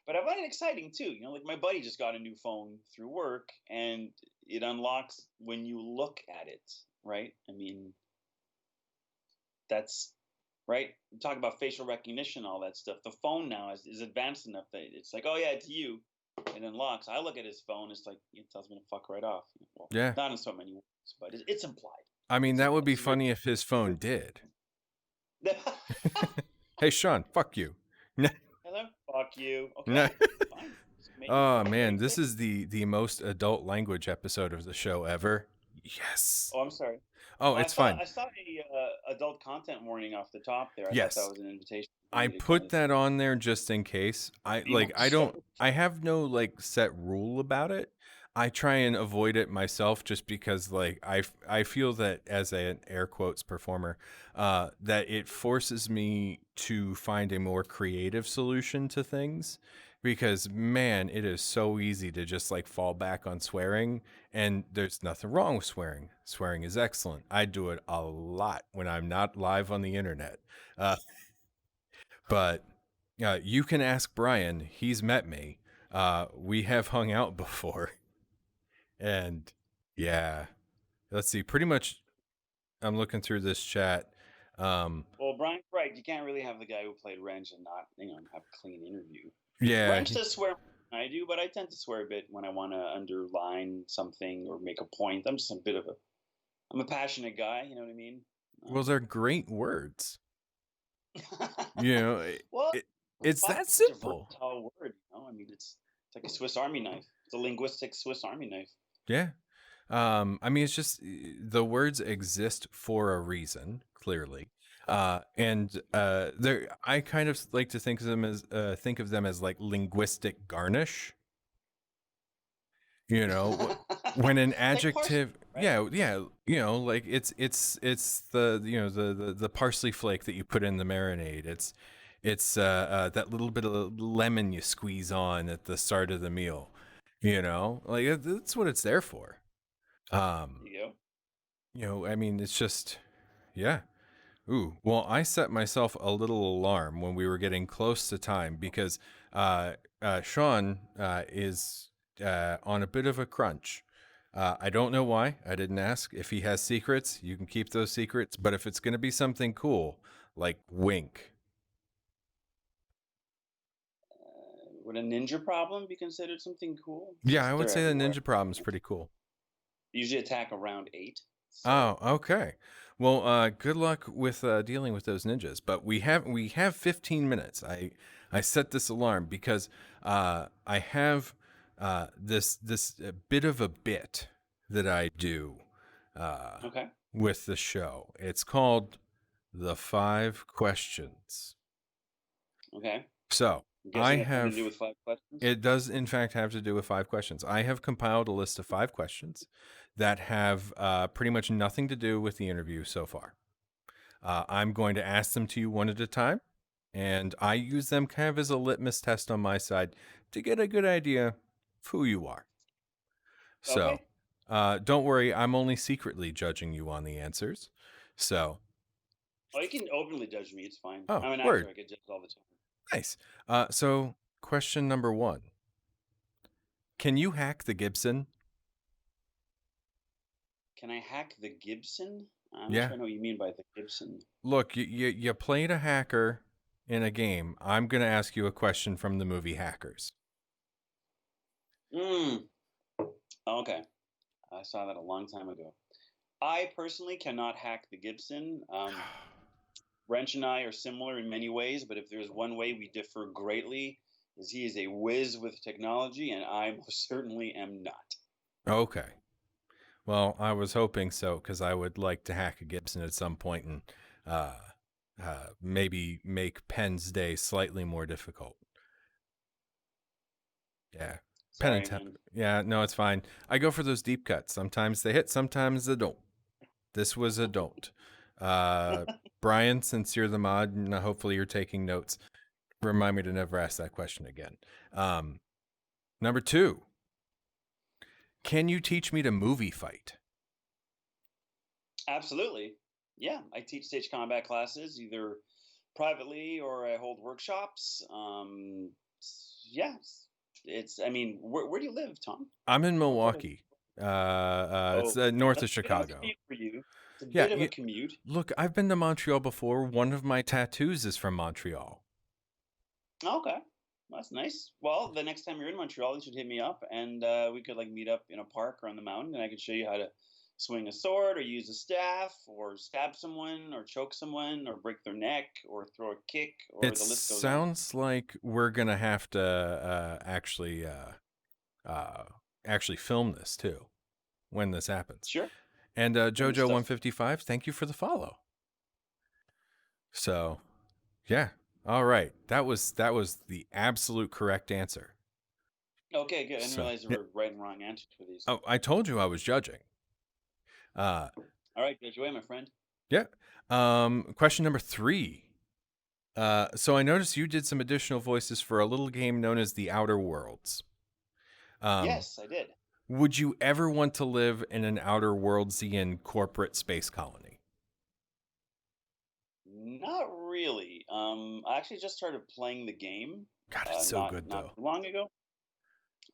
but I find it exciting too. Like my buddy just got a new phone through work, and it unlocks when you look at it, right? I mean, that's right. Talk about facial recognition, all that stuff. The phone now is advanced enough that it's like, oh yeah, it's you. It unlocks. I look at his phone, it's like it tells me to fuck right off. Well, Yeah, not in so many words, but it's implied. I mean It's that would be it's very. funny if his phone did. Hey, Sean, fuck you. Hello, fuck you. No. Okay, fine. Just Oh make man, it clear. this is the most adult language episode of the show ever. Yes. Oh, I'm sorry. Oh, I it's saw fine. I saw a adult content warning off the top there. I thought that Yes. was an invitation for I me to kind put of that on there just in case. be more so. I have no like set rule about it. I try and avoid it myself just because like I feel that as an air quotes performer, that it forces me to find a more creative solution to things because man, it is so easy to just like fall back on swearing and there's nothing wrong with swearing. Swearing is excellent. I do it a lot when I'm not live on the internet. Uh, but you can ask Brian. He's met me. We have hung out before. And yeah, let's see. Pretty much, I'm looking through this chat. Well, Brian's right. You can't really have the guy who played Wrench and not have a clean interview. Yeah, Wrench does swear more than I do, but I tend to swear a bit when I want to underline something or make a point. I'm a passionate guy. You know what I mean? well, they're great words. You know, Well, it's fuck, that it's such a simple. versatile word. I mean, it's like a Swiss Army knife. It's a linguistic Swiss Army knife. Yeah. I mean, it's just the words exist for a reason, clearly. And there, I kind of like to think of them as like linguistic garnish. You know, when an Like parsley, adjective, right? yeah, like it's the the parsley flake that you put in the marinade. It's that little bit of lemon you squeeze on at the start of the meal. Like that's what it's there for. There Um, you go. I mean, it's just, yeah. Ooh, well, I set myself a little alarm when we were getting close to time because Sean is on a bit of a crunch. I don't know why. I didn't ask. If he has secrets, you can keep those secrets. But if it's going to be something cool, like wink. Would a ninja problem be considered something cool? It's Yeah, I just would they're say the everywhere. ninja problem's pretty cool. They usually attack around 8. So Oh, okay. Well, good luck with dealing with those ninjas. But we have 15 minutes. I set this alarm because I have this bit of a bit that I do uh, okay, with the show. It's called the 5 questions. okay. So I'm I guessing it's something to do have with 5 questions. it does in fact have to do with 5 questions. I have compiled a list of 5 questions that have pretty much nothing to do with the interview so far. I'm going to ask them to you one at a time. and I use them kind of as a litmus test on my side to get a good idea of who you are. So, Okay. don't worry, I'm only secretly judging you on the answers. So, Oh, you can openly judge me. It's fine. oh, I'm an actor. word, I get judged all the time. nice. So question number 1: can you hack the Gibson? Can I hack the Gibson? I'm not Yeah. sure I know what you mean by the Gibson. Look, you played a hacker in a game. I'm gonna ask you a question from the movie Hackers. Mm. Okay. I saw that a long time ago. I personally cannot hack the Gibson. Wrench and I are similar in many ways, but if there's one way we differ greatly, is he is a whiz with technology, and I most certainly am not. Okay. Well, I was hoping so because I would like to hack a Gibson at some point and uh, maybe make Penn's day slightly more difficult. Yeah. Pen and Sorry, tap. man. Yeah, no, it's fine. I go for those deep cuts. Sometimes they hit, sometimes they don't. This was a don't. Brian, since you're the mod, and hopefully you're taking notes, remind me to never ask that question again. Number 2, can you teach me to movie fight? Absolutely. Yeah, I teach stage combat classes either privately or I hold workshops. Yeah, it's. I mean, where do you live, Tom? I'm in What part of? Milwaukee. Oh, It's north that's of a bit of a Chicago. commute for you. It's a Yeah, bit of a commute. look, I've been to Montreal before. One of my tattoos is from Montreal. Okay, that's nice. Well, the next time you're in Montreal, you should hit me up, and we could like meet up in a park or on the mountain, and I could show you how to swing a sword, or use a staff, or stab someone, or choke someone, or break their neck, or throw a kick, or It the list goes on. sounds like we're gonna have to uh, actually film this too when this happens. Sure, And bring your stuff. JoJo155, thank you for the follow. So, yeah, all right, that was the absolute correct answer. Okay, good. I didn't So, realize there yeah, were right and wrong answers for these. oh, I told you I was judging. Uh, All right, good away, my friend. yeah. Question number 3. So I noticed you did some additional voices for a little game known as The Outer Worlds. Yes, I did. Would you ever want to live in an Outer Worldsian corporate space colony? Not really. I actually just started playing the game God, it's so good not though. too long ago.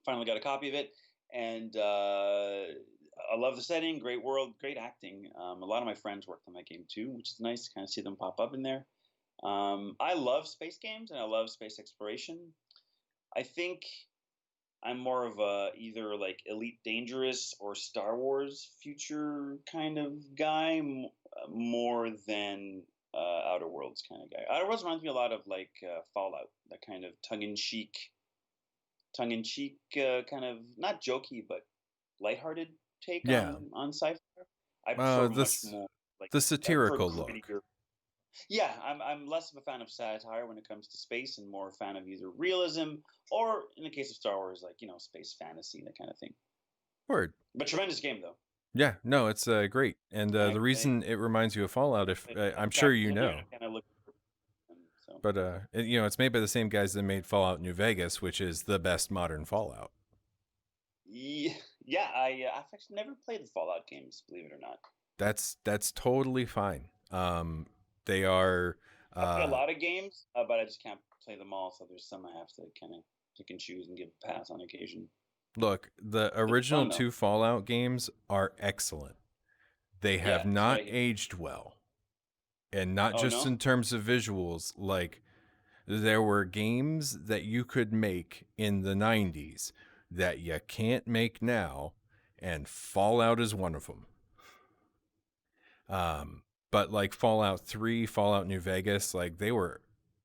Finally got a copy of it, and I love the setting. Great world, great acting. A lot of my friends worked on that game too, which is nice to kind of see them pop up in there. I love space games and I love space exploration. I think I'm more of a either like Elite Dangerous or Star Wars future kind of guy, more than Outer Worlds kind of guy. Outer Worlds reminds me a lot of like Fallout, that kind of tongue-in-cheek, kind of not jokey but lighthearted take Yeah. on sci-fi. I prefer much This more like the I prefer satirical look. grittier. Yeah, I'm less of a fan of satire when it comes to space, and more a fan of either realism or, in the case of Star Wars, like space fantasy, that kind of thing. Word. But tremendous game though. Yeah, no, it's great. And I, the I, reason it reminds you of Fallout, if I I'm sure tapped you in there and know, I kind of looked. So but it's made by the same guys that made Fallout New Vegas, which is the best modern Fallout. yeah, I've actually never played the Fallout games, believe it or not. That's totally fine. They are I play a lot of games, but I just can't play them all. So there's some I have to kind of pick and choose and give a pass on occasion. look, the It's original fun though. 2 Fallout games are excellent. They have Yeah, that's what not I hear. aged well. And not Oh just no. in terms of visuals, like there were games that you could make in the 90s that you can't make now, and Fallout is one of them. But like Fallout 3, Fallout New Vegas, like they were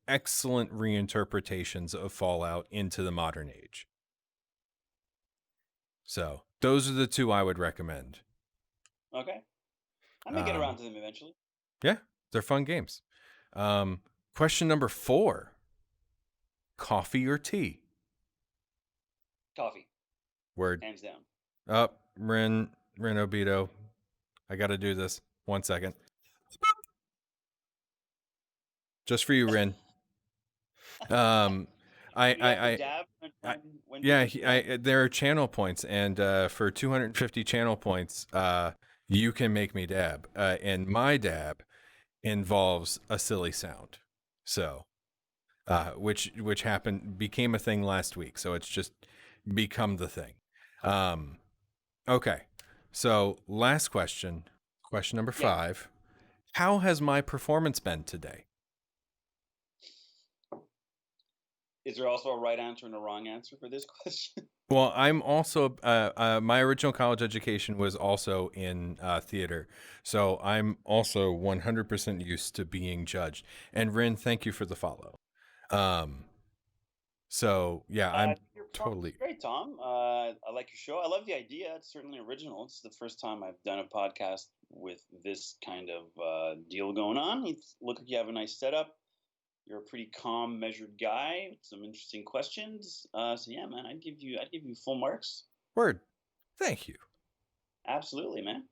excellent reinterpretations of Fallout into the modern age. So those are the 2 I would recommend. Okay, I may get Um, around to them eventually. yeah, they're fun games. Question number 4: coffee or tea? Coffee, Word. hands down. Up, Ren Obito. I got to do this. 1 second. Just for you, Ren. Um, I, Do you have to I, dab I when yeah, people dab? there are channel points, and for 250 channel points, you can make me dab. And my dab involves a silly sound, so which became a thing last week. So it's just become the thing. Um, okay, so last question number Yeah. 5. How has my performance been today? Is there also a right answer and a wrong answer for this question? Well, I'm also my original college education was also in theater, so I'm also 100% used to being judged. And Rin, thank you for the follow. Um, so yeah, I I'm think your performance is totally great, Tom. I like your show. I love the idea. It's certainly original. It's the first time I've done a podcast with this kind of deal going on. You look like you have a nice setup. You're a pretty calm, measured guy with some interesting questions. So yeah, man, I'd give you full marks. word. Thank you. Absolutely, man.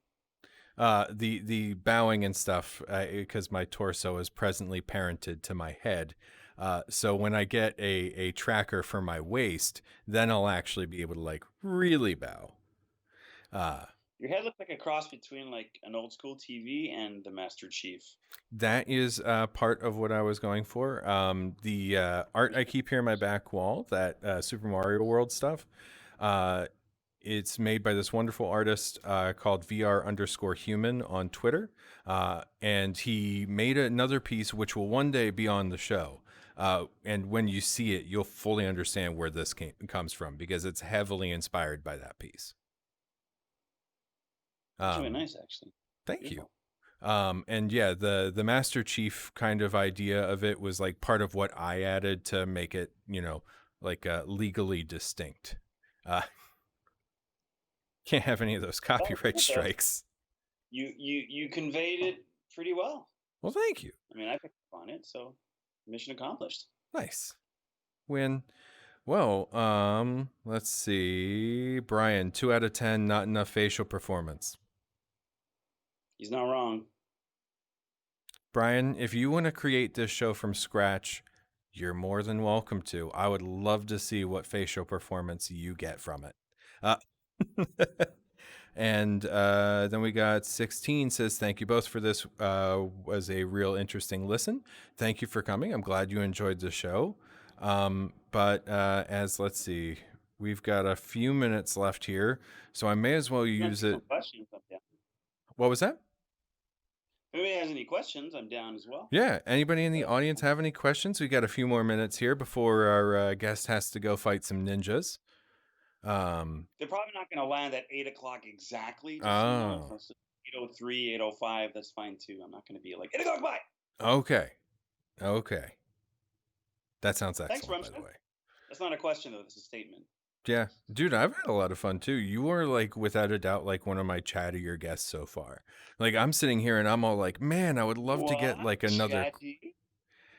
The bowing and stuff because my torso is presently parented to my head. So when I get a tracker for my waist, then I'll actually be able to like really bow. Uh, Your head looks like a cross between like an old school TV and the Master Chief. That is part of what I was going for. The art I keep here in my back wall, that Super Mario World stuff, uh, it's made by this wonderful artist called VR_human on Twitter. And he made another piece which will one day be on the show. And when you see it, you'll fully understand where this comes from because it's heavily inspired by that piece. It's really Um, nice, actually. Thank you. Beautiful. And yeah, the Master Chief kind of idea of it was like part of what I added to make it, like legally distinct. Uh, can't have any of those Well, copyright uh, strikes. you conveyed it pretty well. Well, thank you. I mean, I picked up on it, so mission accomplished. Nice. Win. Well, let's see. Brian, 2 out of 10, not enough facial performance. He's not wrong. Brian, if you want to create this show from scratch, you're more than welcome to. I would love to see what facial performance you get from it. Uh, and then we got 16 says, thank you both for this. Was a real interesting listen. Thank you for coming. I'm glad you enjoyed the show. But let's see, we've got a few minutes left here, so I may as well You use answer it. some questions. I'm down. What was that? If anybody has any questions, I'm down as well. Yeah. Anybody in the audience have any questions? We got a few more minutes here before our guest has to go fight some ninjas. They're probably not going to land at 8 o'clock exactly. Just so you know, Oh, 8:03, 8:05. That's fine too. I'm not going to be like 8 o'clock. Bye. okay. Okay. That sounds Thanks, excellent, by the Rumsfeld. way. That's not a question though. That's a statement. Yeah. Dude, I've had a lot of fun too. You are like, without a doubt, like one of my chattier guests so far. Like, I'm sitting here and I'm all like, man, I would love to get What? like another. Chatty?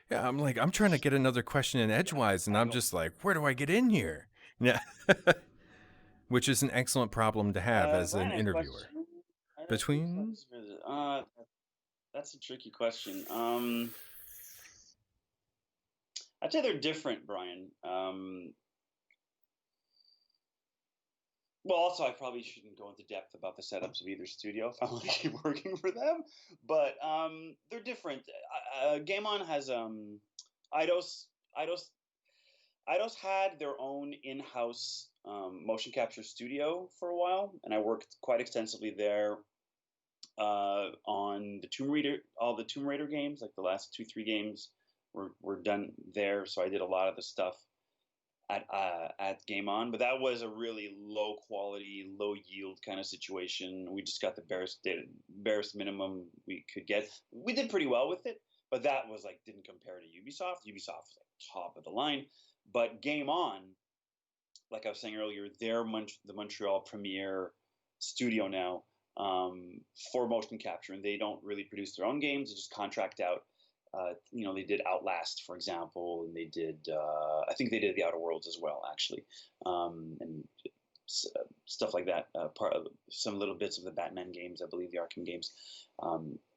Yeah, I'm like, I'm trying to get another question in edgewise, and I'm just like, where do I get in here? Yeah. Which is an excellent problem to have as an Ryan, a interviewer. question? I don't think so. Between That's a tricky question. I'd say they're different, Brian. Well, also, I probably shouldn't go into depth about the setups of either studio if I want to keep working for them. But they're different. Game On has Eidos. Eidos. Eidos had their own in-house motion capture studio for a while, and I worked quite extensively there on the Tomb Raider, all the Tomb Raider games, like the last 2-3 games were done there. So I did a lot of the stuff at Game On, but that was a really low quality, low yield kind of situation. We just got the barest minimum we could get. We did pretty well with it, but that was like didn't compare to Ubisoft. Ubisoft was like top of the line, but Game On, like I was saying earlier, they're the Montreal premier studio now for motion capture, and they don't really produce their own games; they just contract out. They did Outlast, for example, and they did. I think they did The Outer Worlds as well, actually, and stuff like that. Part of some little bits of the Batman games, I believe, the Arkham games.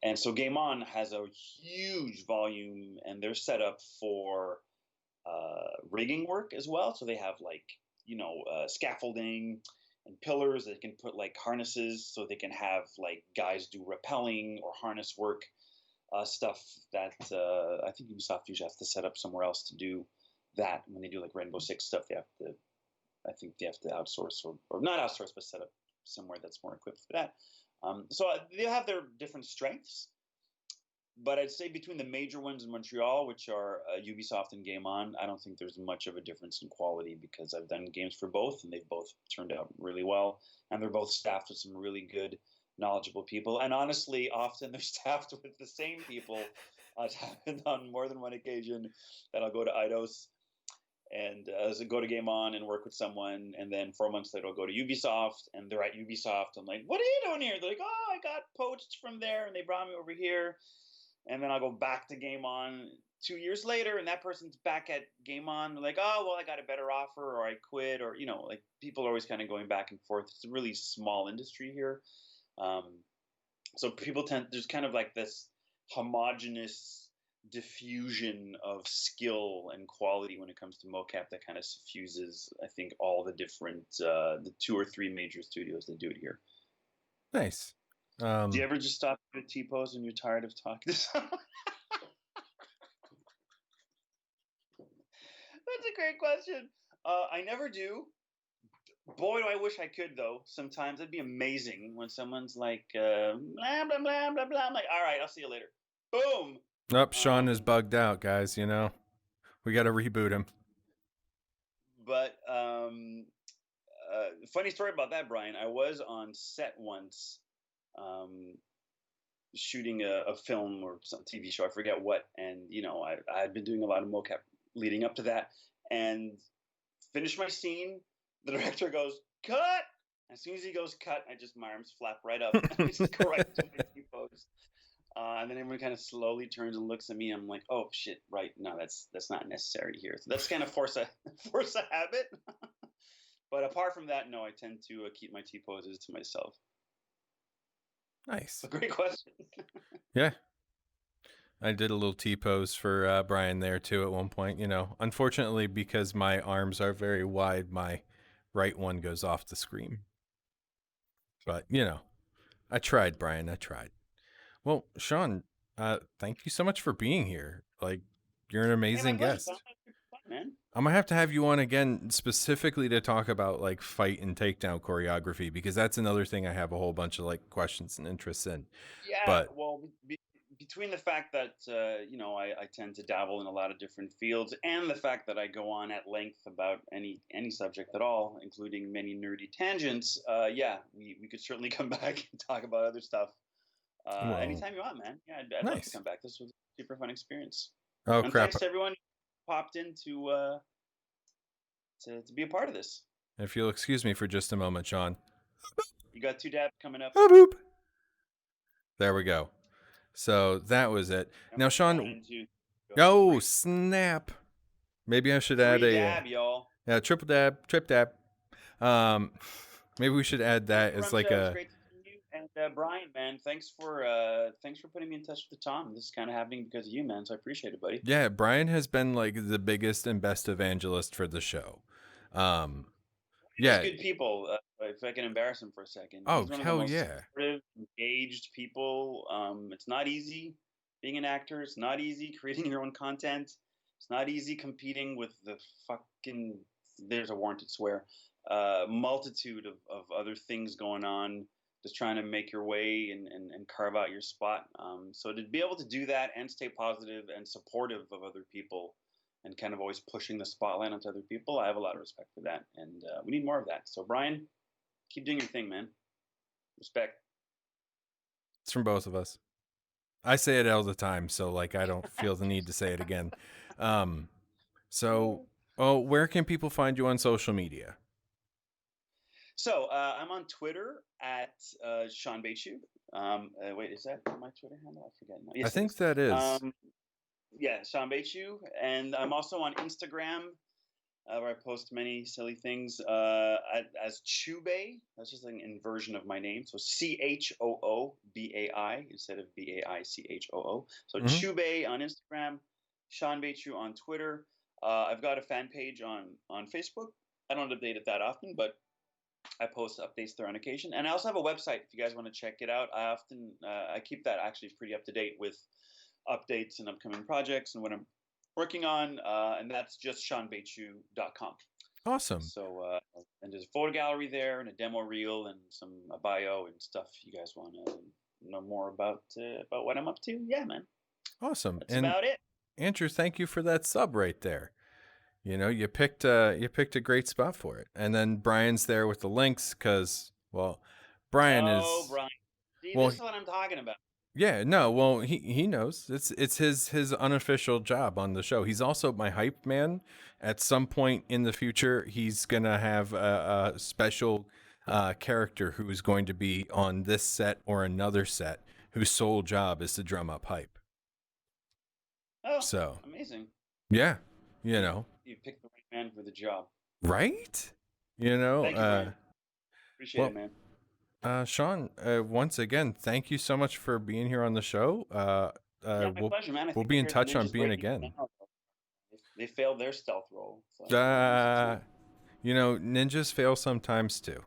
And so Game On has a huge volume, and they're set up for rigging work as well. So they have like scaffolding and pillars. They can put like harnesses, so they can have like guys do rappelling or harness work stuff that I think Ubisoft usually has to set up somewhere else to do that. When they do like Rainbow Six stuff, I think they have to outsource or not outsource, but set up somewhere that's more equipped for that. So they have their different strengths, but I'd say between the major ones in Montreal, which are Ubisoft and Game On, I don't think there's much of a difference in quality because I've done games for both and they've both turned out really well. And they're both staffed with some really good, knowledgeable people. And honestly, often they're staffed with the same people. It's happened on more than one occasion that I'll go to Eidos and go to Game On and work with someone, and then 4 months later I'll go to Ubisoft, and they're at Ubisoft. I'm like, "What are you doing here?" They're like, "Oh, I got poached from there, and they brought me over here." And then I'll go back to Game On 2 years later, and that person's back at Game On. They're like, "Oh, well, I got a better offer, or I quit, or like people are always kind of going back and forth. It's a really small industry here, so people there's kind of like this homogenous diffusion of skill and quality when it comes to mocap that kind of suffuses, I think, all the different the 2 or 3 major studios that do it here. Nice. Do you ever just stop at T-pose when you're tired of talking to someone? That's a great question. I never do. Boy, do I wish I could, though. Sometimes it'd be amazing when someone's like, blah, blah, blah, blah, blah. I'm like, all right, I'll see you later. Boom. Sean is bugged out, guys. We got to reboot him. But funny story about that, Brian. I was on set once shooting a film or some TV show. I forget what. And, I had been doing a lot of mocap leading up to that. And finished my scene. The director goes, "Cut!" As soon as he goes, "Cut," my arms flap right up. And I just go right to my T-pose. And then everyone kind of slowly turns and looks at me. I'm like, "Oh shit! Right? No, that's not necessary here." So that's kind of force a habit. But apart from that, no, I tend to keep my T-poses to myself. Nice. A great question. Yeah. I did a little T-pose for Brian there too at one point. Unfortunately, because my arms are very wide, my right one goes off the screen. But, I tried, Brian. I tried. Well, Shawn, thank you so much for being here. Like, you're an amazing guest. Fun, man. I'm going to have you on again specifically to talk about like fight and takedown choreography, because that's another thing I have a whole bunch of like questions and interests in. Yeah, but well, between the fact that I tend to dabble in a lot of different fields, and the fact that I go on at length about any subject at all, including many nerdy tangents, we could certainly come back and talk about other stuff anytime you want, man. Yeah, I'd love to come back. This was a super fun experience. Oh, and crap. Thanks to everyone who popped in to be a part of this. If you'll excuse me for just a moment, Shawn. You got 2 dabs coming up. Oh, boop. There we go. So that was it. Now, Shawn. Oh, snap. Maybe I should add a dab, y'all. Yeah, triple dab, trip dab. Maybe we should add that as like a. Great to see you. And Brian, man, thanks for putting me in touch with the Thom. This is kind of happening because of you, man. So I appreciate it, buddy. Yeah, Brian has been like the biggest and best evangelist for the show. He's good people. If I can embarrass him for a second. Oh, He's one hell of the most yeah! supportive, engaged people. It's not easy being an actor. It's not easy creating your own content. It's not easy competing with the fucking. There's a warranted swear. Multitude of other things going on, just trying to make your way and carve out your spot. So to be able to do that and stay positive and supportive of other people and kind of always pushing the spotlight onto other people, I have a lot of respect for that. And we need more of that. So Brian, keep doing your thing, man. Respect. It's from both of us. I say it all the time, so like I don't feel the need to say it again. Where can people find you on social media? So I'm on Twitter at Shawn Baichoo. Wait, is that my Twitter handle? I forget now. Yes, I think that is. Yeah, Shawn Baichoo. And I'm also on Instagram where I post many silly things as Choobai. That's just an inversion of my name. So CHOOBAI instead of BAICHOO. So Choobai on Instagram, Shawn Baichoo on Twitter. I've got a fan page on Facebook. I don't update it that often, but I post updates there on occasion. And I also have a website if you guys want to check it out. I keep that actually pretty up to date with updates and upcoming projects and what I'm working on. And that's just ShawnBaichoo.com. Awesome. So and there's a photo gallery there and a demo reel and a bio and stuff. If you guys want to know more about what I'm up to, yeah, man. Awesome. That's about it. Andrew, thank you for that sub right there. You picked a great spot for it. And then Brian's there with the links because, well, Brian is. Oh, Brian. See, well, this is what I'm talking about. Yeah, no, well, he knows. It's his unofficial job on the show. He's also my hype man. At some point in the future, he's gonna have a special character who is going to be on this set or another set, whose sole job is to drum up hype. Oh, so amazing! Yeah, you picked the right man for the job, right? Thank you, Brian. Appreciate it, man. Shawn, once again, thank you so much for being here on the show. Yeah, my pleasure, man. We'll be in touch on being again. They failed their stealth role. So ninjas fail sometimes too.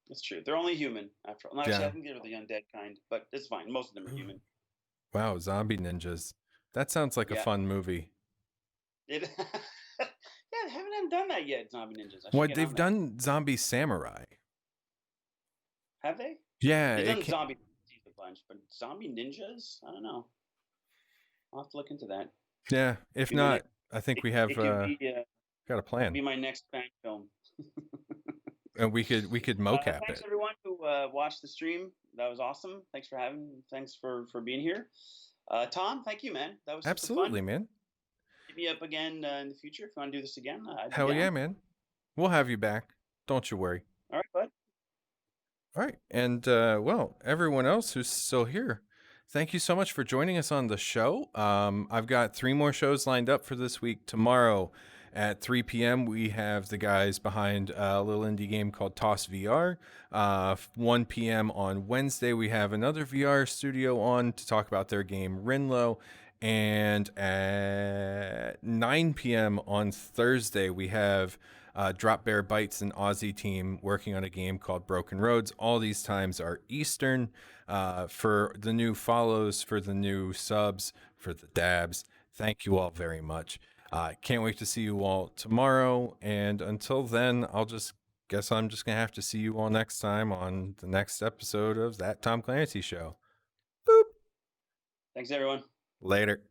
It's true. They're only human after all. Actually, I think they're the undead kind, but it's fine. Most of them are human. Wow, zombie ninjas. That sounds like a fun movie. Yeah, they haven't done that yet, zombie ninjas. What, they've done zombie samurai. Have they? Yeah. They've done zombie a bunch, but zombie ninjas? I don't know. I'll have to look into that. Yeah, if not, I think we have got a plan. It'll be my next fan film. And we could mocap it. Thanks everyone who watched the stream. That was awesome. Thanks for being here. Thom, thank you, man. That was absolutely fun. Man. Hit me up again in the future if you want to do this again. Hell yeah, man. We'll have you back. Don't you worry. All right, bud. All right, and well, everyone else who's still here, thank you so much for joining us on the show. I've got 3 more shows lined up for this week. Tomorrow at 3 p.m., we have the guys behind a little indie game called Toss VR. 1 p.m. on Wednesday, we have another VR studio on to talk about their game Rinlo. And at 9 p.m. on Thursday, we have Drop Bear Bites, an Aussie team working on a game called Broken Roads. All these times are Eastern. For the new follows, for the new subs, for the dabs, thank you all very much. Can't wait to see you all tomorrow. And until then, I'm just going to have to see you all next time on the next episode of That Thom Clancy Show. Boop. Thanks, everyone. Later.